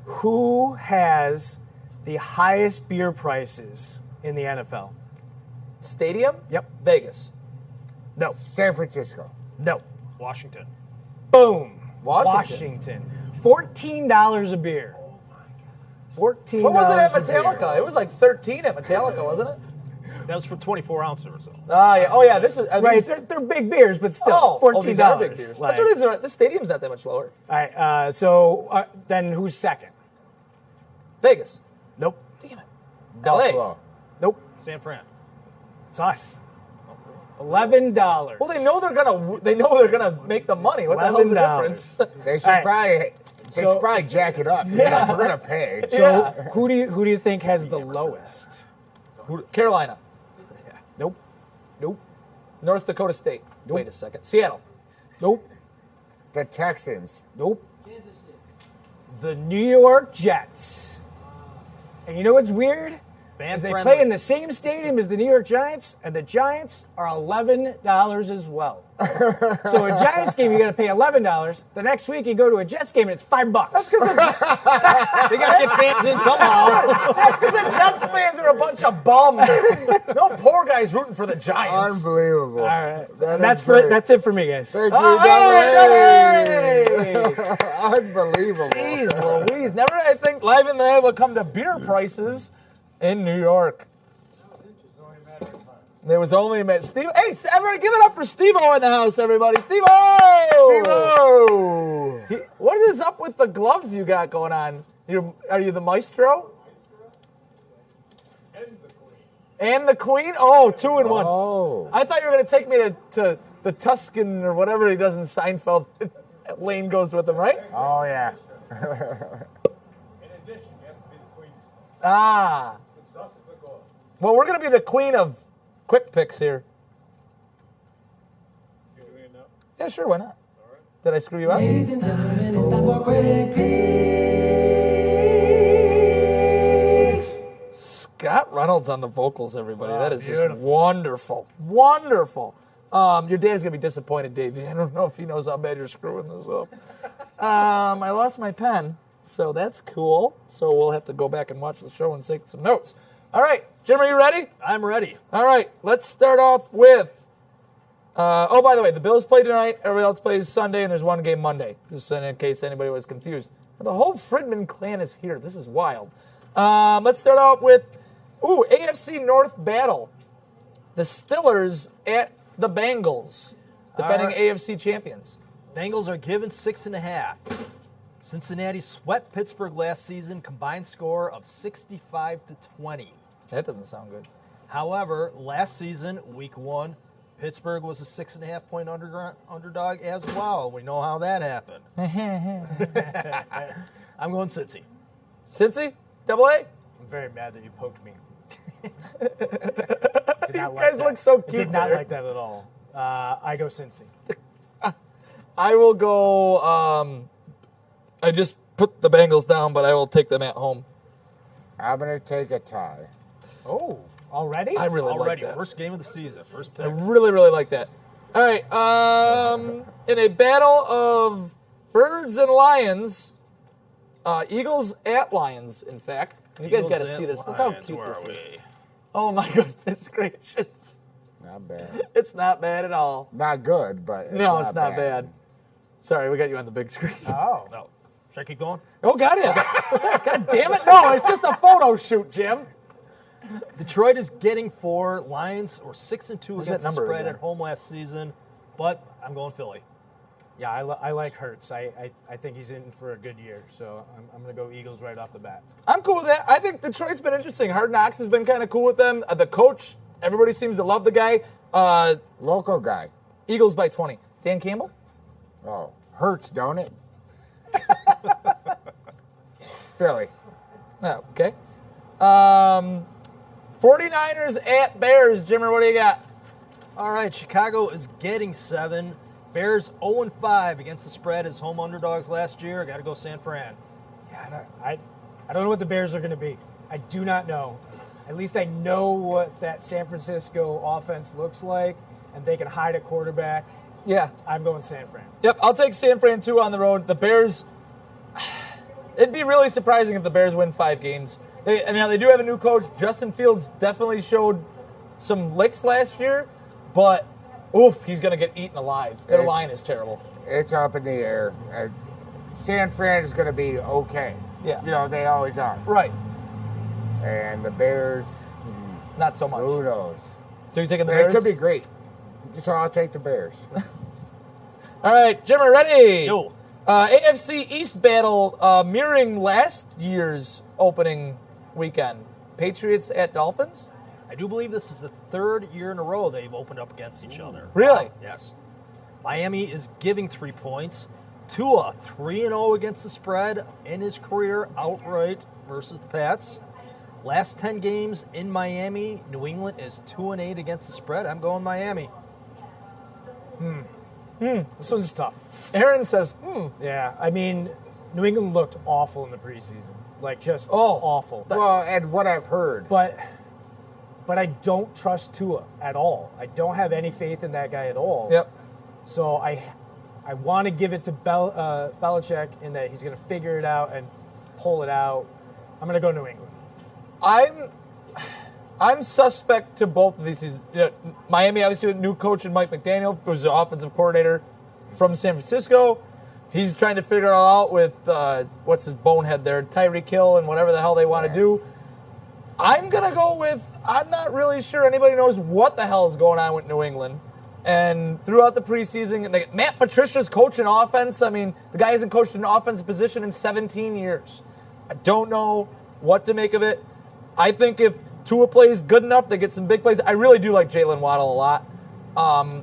Who has the highest beer prices in the NFL? Stadium? Yep. Vegas. No. San Francisco. No. Washington. Boom. Washington. $14 a beer. $14. What was it at a beer. Metallica? It was like 13 at Metallica, wasn't it? That was for 24 ounces or so. Yeah. Oh, yeah. This is Right, they're big beers, but still, $14. These are big beers. Like- That's what it is. The stadium's not that much lower. All right, so then who's second? Vegas. Nope. Damn it. Buffalo. Nope. San Fran. It's us. $11. Well, they know they're gonna make the money. What the hell's the $11. difference? They should All right. probably jack it up. Yeah. We're gonna pay. So who do you think has the lowest? Carolina. Nope. Nope. North Dakota State. Wait a second. Seattle. Nope. The Texans. Nope. The New York Jets. And you know what's weird? Is they play in the same stadium as the New York Giants, and the Giants are $11 as well. So a Giants game, you got to pay $11. The next week, you go to a Jets game, and it's $5. They got to get fans in somehow. That's because the Jets fans are a bunch of bums. No poor guys rooting for the Giants. Unbelievable. All right. That is That's it for me, guys. Thank you, Hey! Unbelievable. Jeez Louise. Never did I think Live in the Head would come to beer prices in New York. There was only Steve. Hey, everybody, give it up for Steve-O in the house, everybody. Steve-O! Steve-O! What is up with the gloves you got going on? Are you the maestro? And the queen? Oh, 2 in 1. Oh. I thought you were going to take me to the Tuscan or whatever he does in Seinfeld. Lane goes with him, right? Oh, yeah. Ah. Well, we're going to be the queen of quick picks here. Yeah, sure, why not? Did I screw you up? Ladies and gentlemen, it's time for Quick Picks. Scott Reynolds on the vocals, everybody. That is just beautiful. wonderful. Wonderful. Your dad's going to be disappointed, Davey. I don't know if he knows how bad you're screwing this up. I lost my pen, so that's cool. So we'll have to go back and watch the show and take some notes. All right, Jim, are you ready? I'm ready. All right, let's start off with. By the way, the Bills play tonight. Everybody else plays Sunday, and there's one game Monday, just in case anybody was confused. The whole Fridman clan is here. This is wild. Let's start off with, AFC North battle. The Steelers at the Bengals, defending AFC champions. Bengals are given 6.5. Cincinnati swept Pittsburgh last season, combined score of 65-20. That doesn't sound good. However, last season, week 1, Pittsburgh was a 6.5-point underdog as well. We know how that happened. I'm going Cincy. Cincy? Double A? I'm very mad that you poked me. You guys look so cute. Did not there. like that at all. I go Cincy. I will go. I just put the Bengals down, but I will take them at home. I'm going to take a tie. Oh, already? I really like Already, that. first game of the season, first I pick. really, really like that. All right. In a battle of birds and lions, Eagles at Lions, in fact. And you guys got to see this. Look how cute this is. Oh, my goodness gracious. Not bad. It's not bad at all. Not good, but It's not bad. Sorry, we got you on the big screen. Oh. No. Should I keep going? Oh, got it. God damn it. No, it's just a photo shoot, Jim. Detroit is getting 4. Lions were 6-2 What's against that the number spread again? at home last season. but I'm going Philly. Yeah, I like Hurts. I think he's in for a good year, so I'm going to go Eagles right off the bat. I'm cool with that. I think Detroit's been interesting. Hard Knocks has been kind of cool with them. The coach, everybody seems to love the guy. Local guy. Eagles by 20. Dan Campbell? Oh, hurts, don't it? Philly. Oh, okay. 49ers at Bears. Jimmer, what do you got? All right, Chicago is getting 7. Bears 0-5 against the spread as home underdogs last year. I got to go San Fran. Yeah, I don't know what the Bears are going to be. I do not know. At least I know what that San Francisco offense looks like, and they can hide a quarterback. Yeah. I'm going San Fran. Yep, I'll take San Fran too on the road. The Bears, it'd be really surprising if the Bears win 5 games. They do have a new coach. Justin Fields definitely showed some licks last year, but oof, he's going to get eaten alive. Their line is terrible. It's up in the air. San Fran is going to be okay. Yeah. You know, they always are. Right. And the Bears, Not so much. who knows? So you're taking the It Bears? could be great. So I'll take the Bears. All right, Jimmer, ready? Yo. AFC East battle mirroring last year's opening weekend. Patriots at Dolphins? I do believe this is the 3rd year in a row they've opened up against each other. Really? Yes. Miami is giving 3 points. Tua 3-0 against the spread in his career outright versus the Pats. Last 10 games in Miami, New England is 2-8 against the spread. I'm going Miami. This one's tough. Aaron says, Yeah, I mean, New England looked awful in the preseason. Like, just awful. Well, and what I've heard. But I don't trust Tua at all. I don't have any faith in that guy at all. Yep. So I want to give it to Belichick in that he's going to figure it out and pull it out. I'm going to go New England. I'm suspect to both of these. Miami, obviously, with new coach and Mike McDaniel, who's the offensive coordinator from San Francisco. He's trying to figure it all out with, what's his bonehead there, Tyreek Hill and whatever the hell they want to do. I'm going to go with, I'm not really sure anybody knows what the hell is going on with New England. And throughout the preseason, Matt Patricia's coaching offense. I mean, the guy hasn't coached an offensive position in 17 years. I don't know what to make of it. I think if Tua plays good enough, they get some big plays. I really do like Jalen Waddle a lot.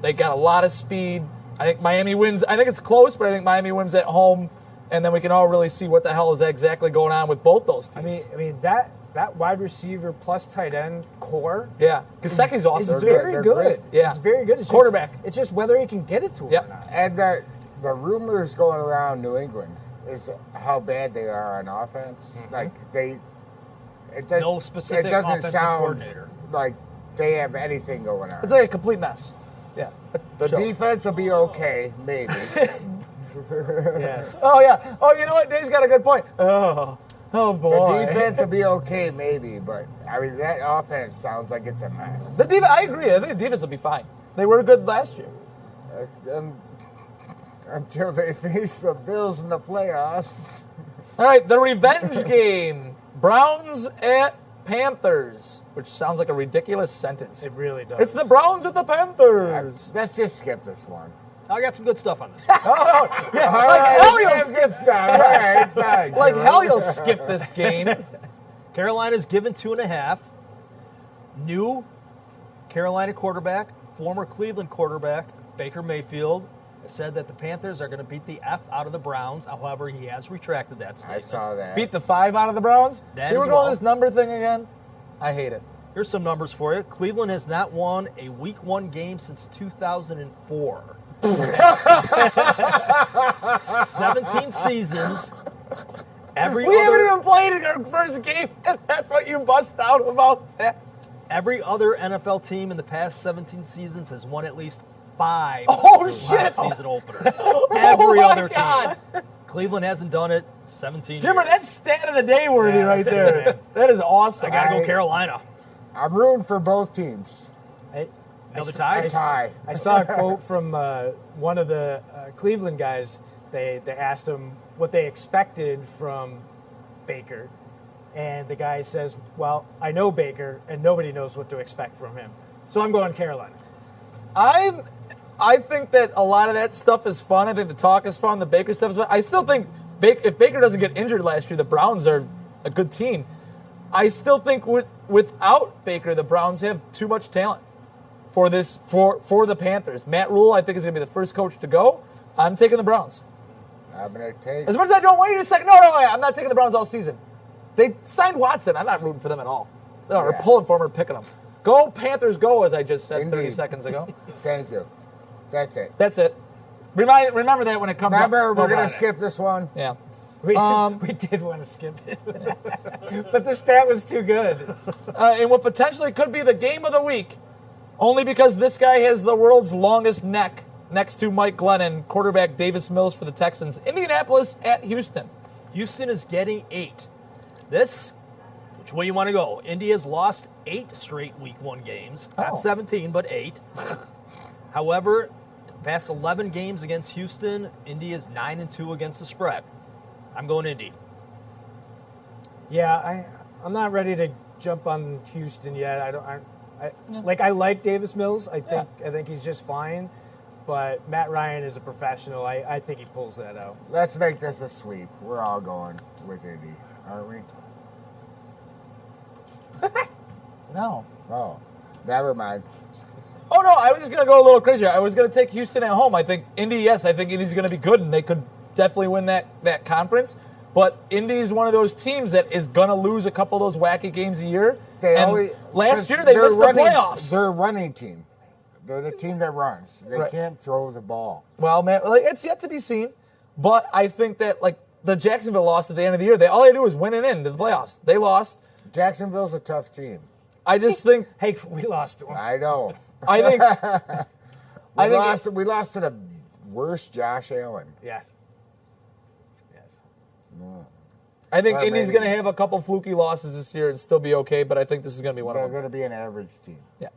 They got a lot of speed. I think Miami wins. I think it's close, but I think Miami wins at home, and then we can all really see what the hell is exactly going on with both those teams. I mean that wide receiver plus tight end core. Yeah, Gesicki's awesome. It's very They're good. great. Yeah. It's very good. It's Quarterback. It's just whether he can get it to him Yep. or not. And the rumors going around New England is how bad they are on offense. Like it doesn't offensive sound coordinator. like they have anything going on. It's like a complete mess. Yeah. The defense will be okay, maybe. Yes. Oh, yeah. Oh, you know what? Dave's got a good point. Oh boy. The defense will be okay, maybe, but I mean that offense sounds like it's a mess. I agree. I think the defense will be fine. They were good last year. Until they face the Bills in the playoffs. All right, the revenge game. Browns at Panthers, which sounds like a ridiculous sentence. It really does. It's the Browns at the Panthers. Let's just skip this one. I got some good stuff on this. Oh, yeah, All like right, hell you'll yeah, skip. good stuff. All right, fine. Like hell you'll skip this game. Carolina's given 2.5. New Carolina quarterback, former Cleveland quarterback, Baker Mayfield, has said that the Panthers are going to beat the F out of the Browns. However, he has retracted that I statement. saw that. Beat the 5 out of the Browns. That See, we're as going well. this number thing again. I hate it. Here's some numbers for you. Cleveland has not won a Week 1 game since 2004. 17 seasons. We haven't even played our first game, and that's what you bust out about that. Every other NFL team in the past 17 seasons has won at least 5 shit. season openers. Every Oh, my other God. team. Cleveland hasn't done it 17 Jimmer, years. that's stat of the day worthy right that's it, there. man. That is awesome. I got to go Carolina. I'm rooting for both teams. Another tie? A tie. I saw a quote from one of the Cleveland guys. They asked him what they expected from Baker. And the guy says, well, I know Baker, and nobody knows what to expect from him. So I'm going Carolina. I think that a lot of that stuff is fun. I think the talk is fun. The Baker stuff is fun. I still think if Baker doesn't get injured last year, the Browns are a good team. I still think without Baker, the Browns have too much talent for the Panthers. Matt Rule, I think, is going to be the first coach to go. I'm taking the Browns. I'm going to take. As much as I don't want you to say, no, I'm not taking the Browns all season. They signed Watson. I'm not rooting for them at all. Or pulling for them or picking them. Go Panthers, go! As I just said 30 seconds ago. Thank you. That's it. That's it. Remember that when it comes up. Remember, we're going to skip this one. Yeah. We did want to skip it. But the stat was too good. And what potentially could be the game of the week, only because this guy has the world's longest neck next to Mike Glennon, quarterback Davis Mills for the Texans. Indianapolis at Houston. Houston is getting 8. Which way you want to go? Indy has lost 8 straight Week 1 games. Not 17, but 8. However, past 11 games against Houston, Indy is 9-2 against the spread. I'm going Indy. Yeah, I'm not ready to jump on Houston yet. I like Davis Mills. I think he's just fine. But Matt Ryan is a professional. I think he pulls that out. Let's make this a sweep. We're all going with Indy, aren't we? No. Oh, never mind. Oh, no, I was just going to go a little crazier. I was going to take Houston at home. I think Indy, yes, I think Indy's going to be good, and they could definitely win that conference. But Indy's one of those teams that is going to lose a couple of those wacky games a year. Last year, they missed the playoffs. They're a running team. They're the team that runs. They can't throw the ball. Well, man, it's yet to be seen. But I think that, the Jacksonville loss at the end of the year, all they do is win and into the playoffs. They lost. Jacksonville's a tough team. I just think... Hey, we lost to them. I know. I think... we lost to the worst Josh Allen. Yes. I think Indy's going to have a couple fluky losses this year and still be okay, but I think this is going to be one of them. They're going to be an average team. Yeah.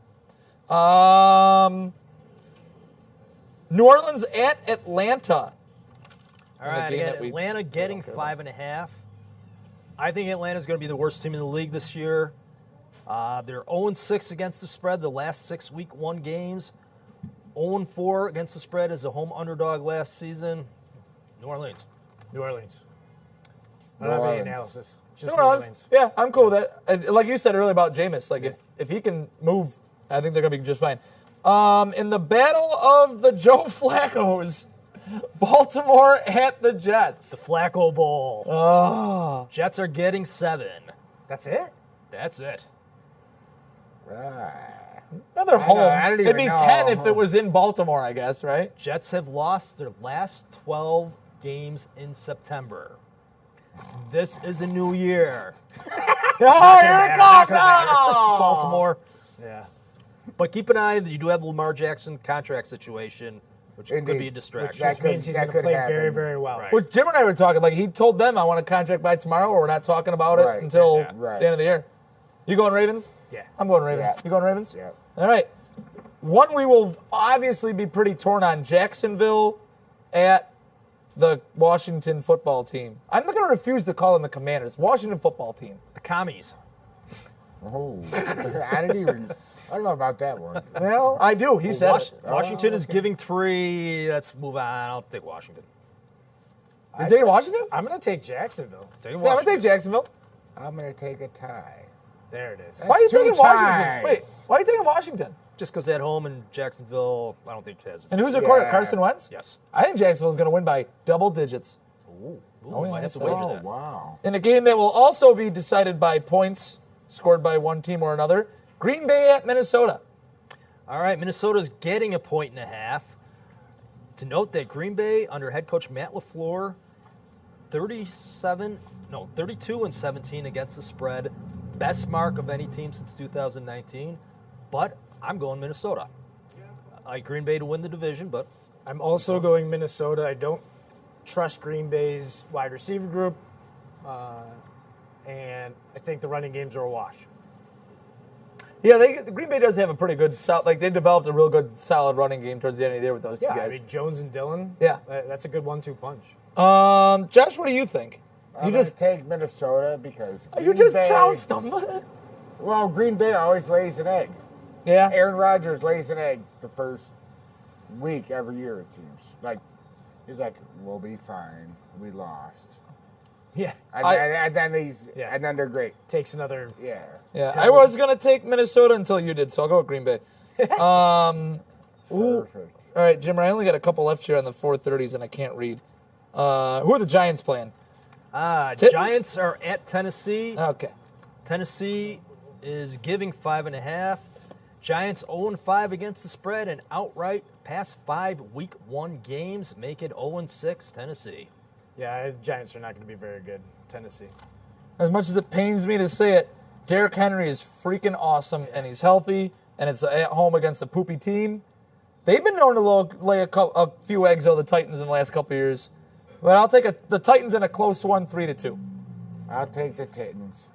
New Orleans at Atlanta. All right, Atlanta getting 5.5. I think Atlanta's going to be the worst team in the league this year. They're 0-6 against the spread the last 6 Week 1 games. 0-4 against the spread as a home underdog last season. New Orleans. I don't have any analysis. Just New Orleans. Yeah, I'm cool with that. And like you said earlier about Jameis, if he can move, I think they're going to be just fine. In the battle of the Joe Flaccos, Baltimore at the Jets. The Flacco Bowl. Oh. Jets are getting 7. That's it? That's it. They're home. It'd be 10 if it was in Baltimore, I guess, right? Jets have lost their last 12 games in September. This is a new year. Oh, here it comes! Baltimore. Yeah. But keep an eye that you do have the Lamar Jackson contract situation, which could be a distraction. Which means he's going to play very, very well. Right. Well, Jim and I were talking, he told them, I want a contract by tomorrow, or we're not talking about it until the end of the year. You going Ravens? Yeah. I'm going Ravens. Yeah. You going Ravens? Yeah. All right. One we will obviously be pretty torn on, Jacksonville at the Washington football team. I'm not going to refuse to call them the Commanders. Washington football team. The Commies. Oh, I don't know about that one. Well, I do. He said it. Washington is giving 3. Let's move on. I'll take Washington. You taking Washington? I'm going to take Jacksonville. I'm going to take Jacksonville. I'm going to take a tie. There it is. Why are you taking Washington? ties. Wait, why are you taking Washington? Just because at home in Jacksonville, I don't think it has. And who's their quarterback? Carson Wentz? Yes. I think Jacksonville's going to win by double digits. Ooh, yeah, might have to so- wager Oh, that. wow. In a game that will also be decided by points scored by one team or another, Green Bay at Minnesota. All right, Minnesota's getting 1.5. To note that Green Bay, under head coach Matt LaFleur, 32-17 against the spread. Best mark of any team since 2019. But I'm going Minnesota. I like Green Bay to win the division, but I'm also going Minnesota. I don't trust Green Bay's wide receiver group, and I think the running games are a wash. Yeah, Green Bay does have a pretty good, they developed a real good, solid running game towards the end of the year with those two I guys. mean, Jones and Dillon. Yeah. That's a good 1-2 punch. Josh, what do you think? I'm going to take Minnesota because You Green just Bay- trounced them. Well, Green Bay always lays an egg. Yeah. Aaron Rodgers lays an egg the first week every year, it seems. Like, he's like, we'll be fine. We lost. Yeah. And then they're great. Takes another. Yeah. Yeah, I was going to take Minnesota until you did, so I'll go with Green Bay. Perfect. All right, Jimmer, I only got a couple left here on the 4:30s, and I can't read. Who are the Giants playing? Giants are at Tennessee. Okay. Tennessee is giving 5.5. Giants 0-5 against the spread and outright past 5 Week 1 games make it 0-6 Tennessee. Yeah, Giants are not going to be very good. Tennessee. As much as it pains me to say it, Derrick Henry is freaking awesome, and he's healthy, and it's at home against a poopy team. They've been known to lay a few eggs on the Titans in the last couple of years. But I'll take the Titans in a close one, 3-2. I'll take the Titans.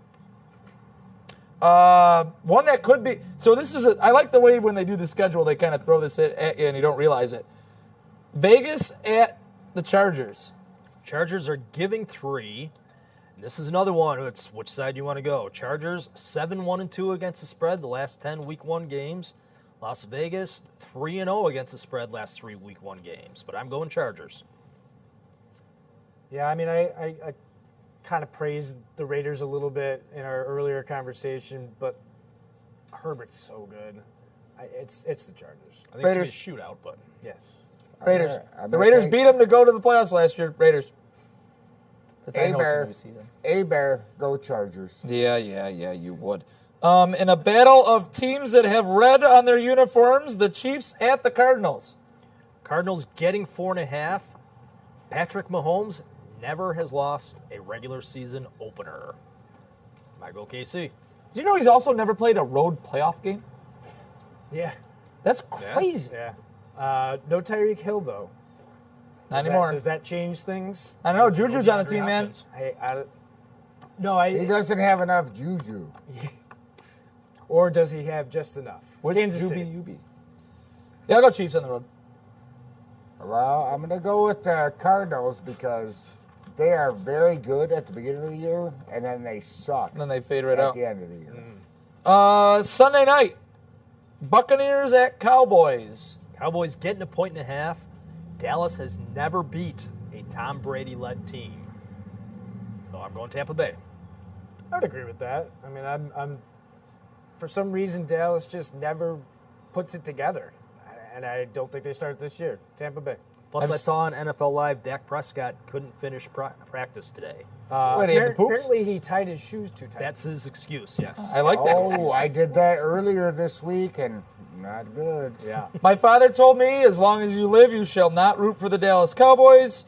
One that could be. So this is. I like the way when they do the schedule, they kind of throw this at you and you don't realize it. Vegas at the Chargers. Chargers are giving 3. And this is another one. It's which side you want to go. Chargers 7-1-2 against the spread the last 10 Week 1 games. Las Vegas 3-0 against the spread last 3 Week 1 games. But I'm going Chargers. Yeah, I mean, I kind of praised the Raiders a little bit in our earlier conversation, but Herbert's so good. It's the Chargers. I think Raiders. it's going to be a shootout, but Yes. Raiders. I'm The gonna Raiders take- beat them to go to the playoffs last year. Raiders. That's, I know it's a A-Bear. new season. A-Bear, go Chargers. Yeah, you would. In a battle of teams that have red on their uniforms, the Chiefs at the Cardinals. Cardinals getting 4.5. Patrick Mahomes never has lost a regular season opener. I go KC. Do you know he's also never played a road playoff game? Yeah. That's crazy. Yeah. No Tyreek Hill, though. Not anymore. Does that change things? I don't know. Juju's on the team, man. He doesn't have enough juju. Or does he have just enough? Kansas City. UB. Yeah, I'll go Chiefs on the road. Well, I'm going to go with the Cardinals because they are very good at the beginning of the year, and then they suck And then they fade right at out. the end of the year. Sunday night, Buccaneers at Cowboys. Cowboys getting 1.5. Dallas has never beat a Tom Brady-led team. So I'm going Tampa Bay. I would agree with that. I mean, I'm for some reason Dallas just never puts it together, and I don't think they start this year. Tampa Bay. Plus, I saw on NFL Live Dak Prescott couldn't finish practice today. Wait, he had the poops? Apparently, he tied his shoes too tight. That's his excuse, yes. I like that. Oh, I did that earlier this week, and not good. Yeah. My father told me, as long as you live, you shall not root for the Dallas Cowboys.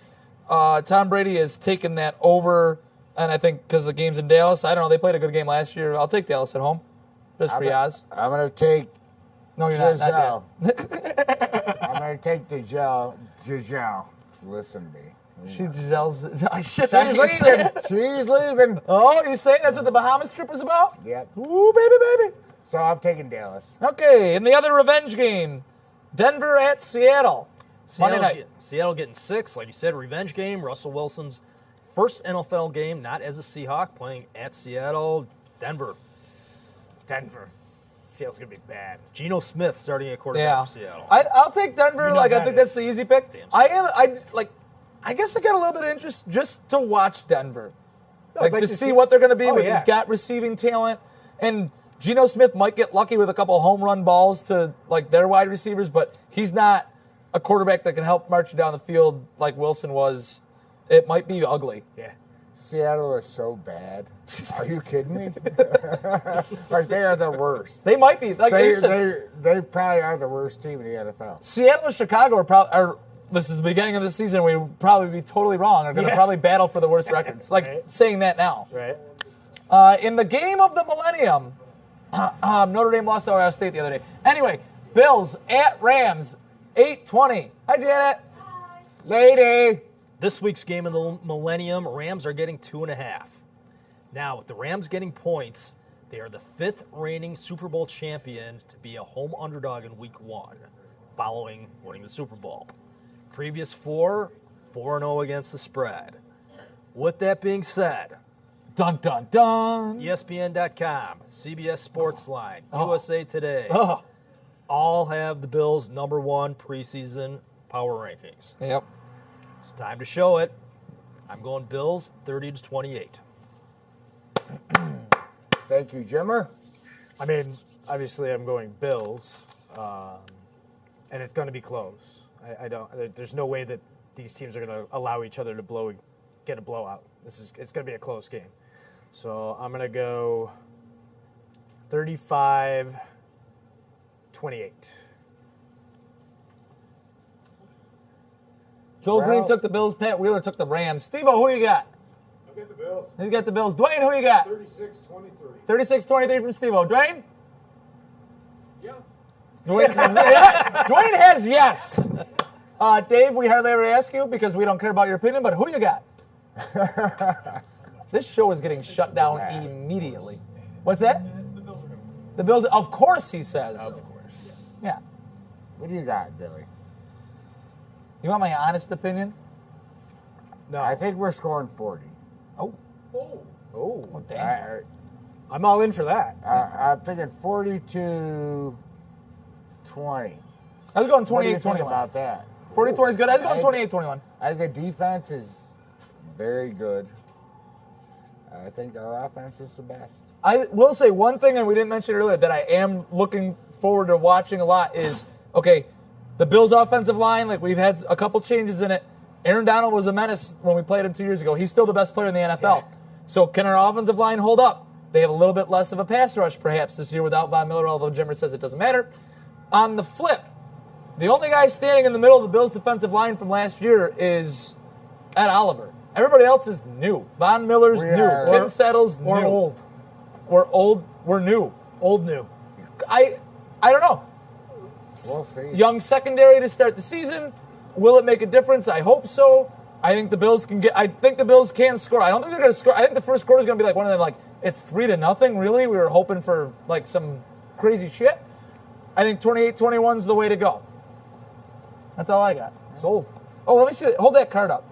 Tom Brady has taken that over, and I think because the game's in Dallas, I don't know, they played a good game last year. I'll take Dallas at home. Just for Yaz. I'm going to take No, you're not. Giselle. Not I'm going to take Giselle. Listen to me. yet. Giselle's. Shit, She's I can't say leaving. it. She's leaving. Oh, you saying that's what the Bahamas trip was about? Yep. Ooh, baby. So I'm taking Dallas. Okay, in the other revenge game, Denver at Seattle. Monday night. Seattle getting 6. Like you said, revenge game. Russell Wilson's first NFL game, not as a Seahawk, playing at Seattle. Denver. Seattle's going to be bad. Geno Smith starting at quarterback Yeah. for Seattle. I'll take Denver. know I that think is. that's the easy pick. I guess I got a little bit of interest just to watch Denver. I'd Like to see what they're going to be with. yeah. He's got receiving talent. And Geno Smith might get lucky with a couple home run balls to like their wide receivers, but he's not a quarterback that can help march you down the field like Wilson was. It might be ugly. Yeah. Seattle is so bad. Are you kidding me? Like, they are the worst. They might be. Like you said, They probably are the worst team in the NFL. Seattle and Chicago are probably. This is the beginning of the season. We would probably be totally wrong. Are going to probably battle for the worst records. Like Right. saying that now. Right. In the game of the millennium, Notre Dame lost to Ohio State the other day. Anyway, Bills at Rams, 8:20. Hi, Janet. Lady! This week's game of the millennium, Rams are getting 2.5. Now, with the Rams getting points, they are the 5th reigning Super Bowl champion to be a home underdog in Week 1, following winning the Super Bowl. Previous 4-0 against the spread. With that being said, Dun, dun, dun. ESPN.com, CBS Sportsline, USA Today, all have the Bills #1 preseason power rankings. Yep. It's time to show it. I'm going Bills 30-28. Thank you, Jimmer. I mean, obviously, I'm going Bills, and it's going to be close. I don't. There's no way that these teams are going to allow each other to get a blowout. It's going to be a close game. So I'm going to go 35-28. Joel Green took the Bills. Pat Wheeler took the Rams. Steve-O, who you got? I got the Bills. You got the Bills. Dwayne, who you got? 36-23. 36-23 from Steve-O. Dwayne? Yeah. Dwayne has yes. Dave, we hardly ever ask you because we don't care about your opinion, but who you got? This show is getting shut down immediately. What's that? The Bills, of course, he says. Of course. Yeah. What do you got, Billy? You want my honest opinion? No. I think we're scoring 40. Oh. Oh, Damn. I'm all in for that. I'm thinking 40-20. I was going What do you think 28-21. about that? 40-20 is good. I was going 28-21. I think the defense is very good. I think our offense is the best. I will say one thing, and we didn't mention it earlier, that I am looking forward to watching a lot is, okay, the Bills' offensive line, like we've had a couple changes in it. Aaron Donald was a menace when we played him 2 years ago. He's still the best player in the NFL. Yeah. So can our offensive line hold up? They have a little bit less of a pass rush perhaps this year without Von Miller, although Jimmer says it doesn't matter. On the flip, the only guy standing in the middle of the Bills' defensive line from last year is Ed Oliver. Everybody else is new. Von Miller's new. Tim Settle's new. We're old. We're old. We're new. Old new. I don't know. We'll see. Young secondary to start the season. Will it make a difference? I hope so. I think the Bills can can score. I don't think they're going to score. I think the first quarter is going to be like one of them, like, it's 3-0, really. We were hoping for, like, some crazy shit. I think 28-21 is the way to go. That's all I got. Sold. Oh, let me see. Hold that card up.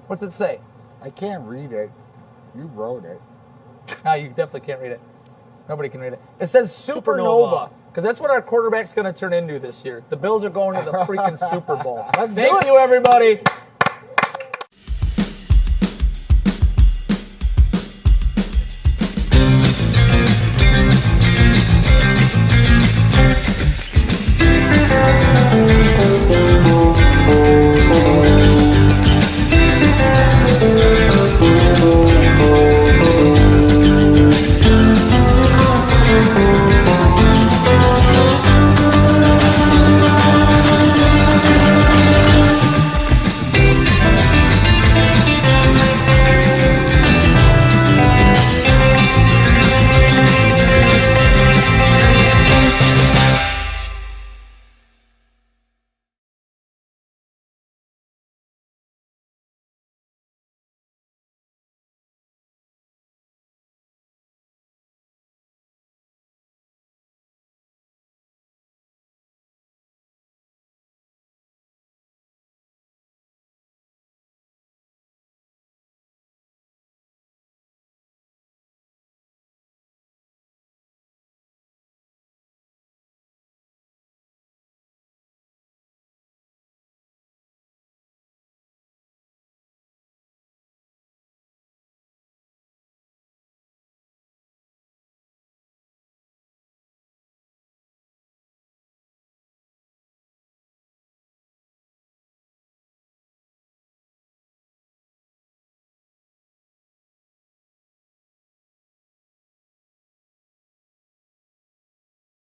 What's it say? I can't read it. You wrote it. No, you definitely can't read it. Nobody can read it. It says Supernova. Because that's what our quarterback's going to turn into this year. The Bills are going to the freaking Super Bowl. Thank you, everybody.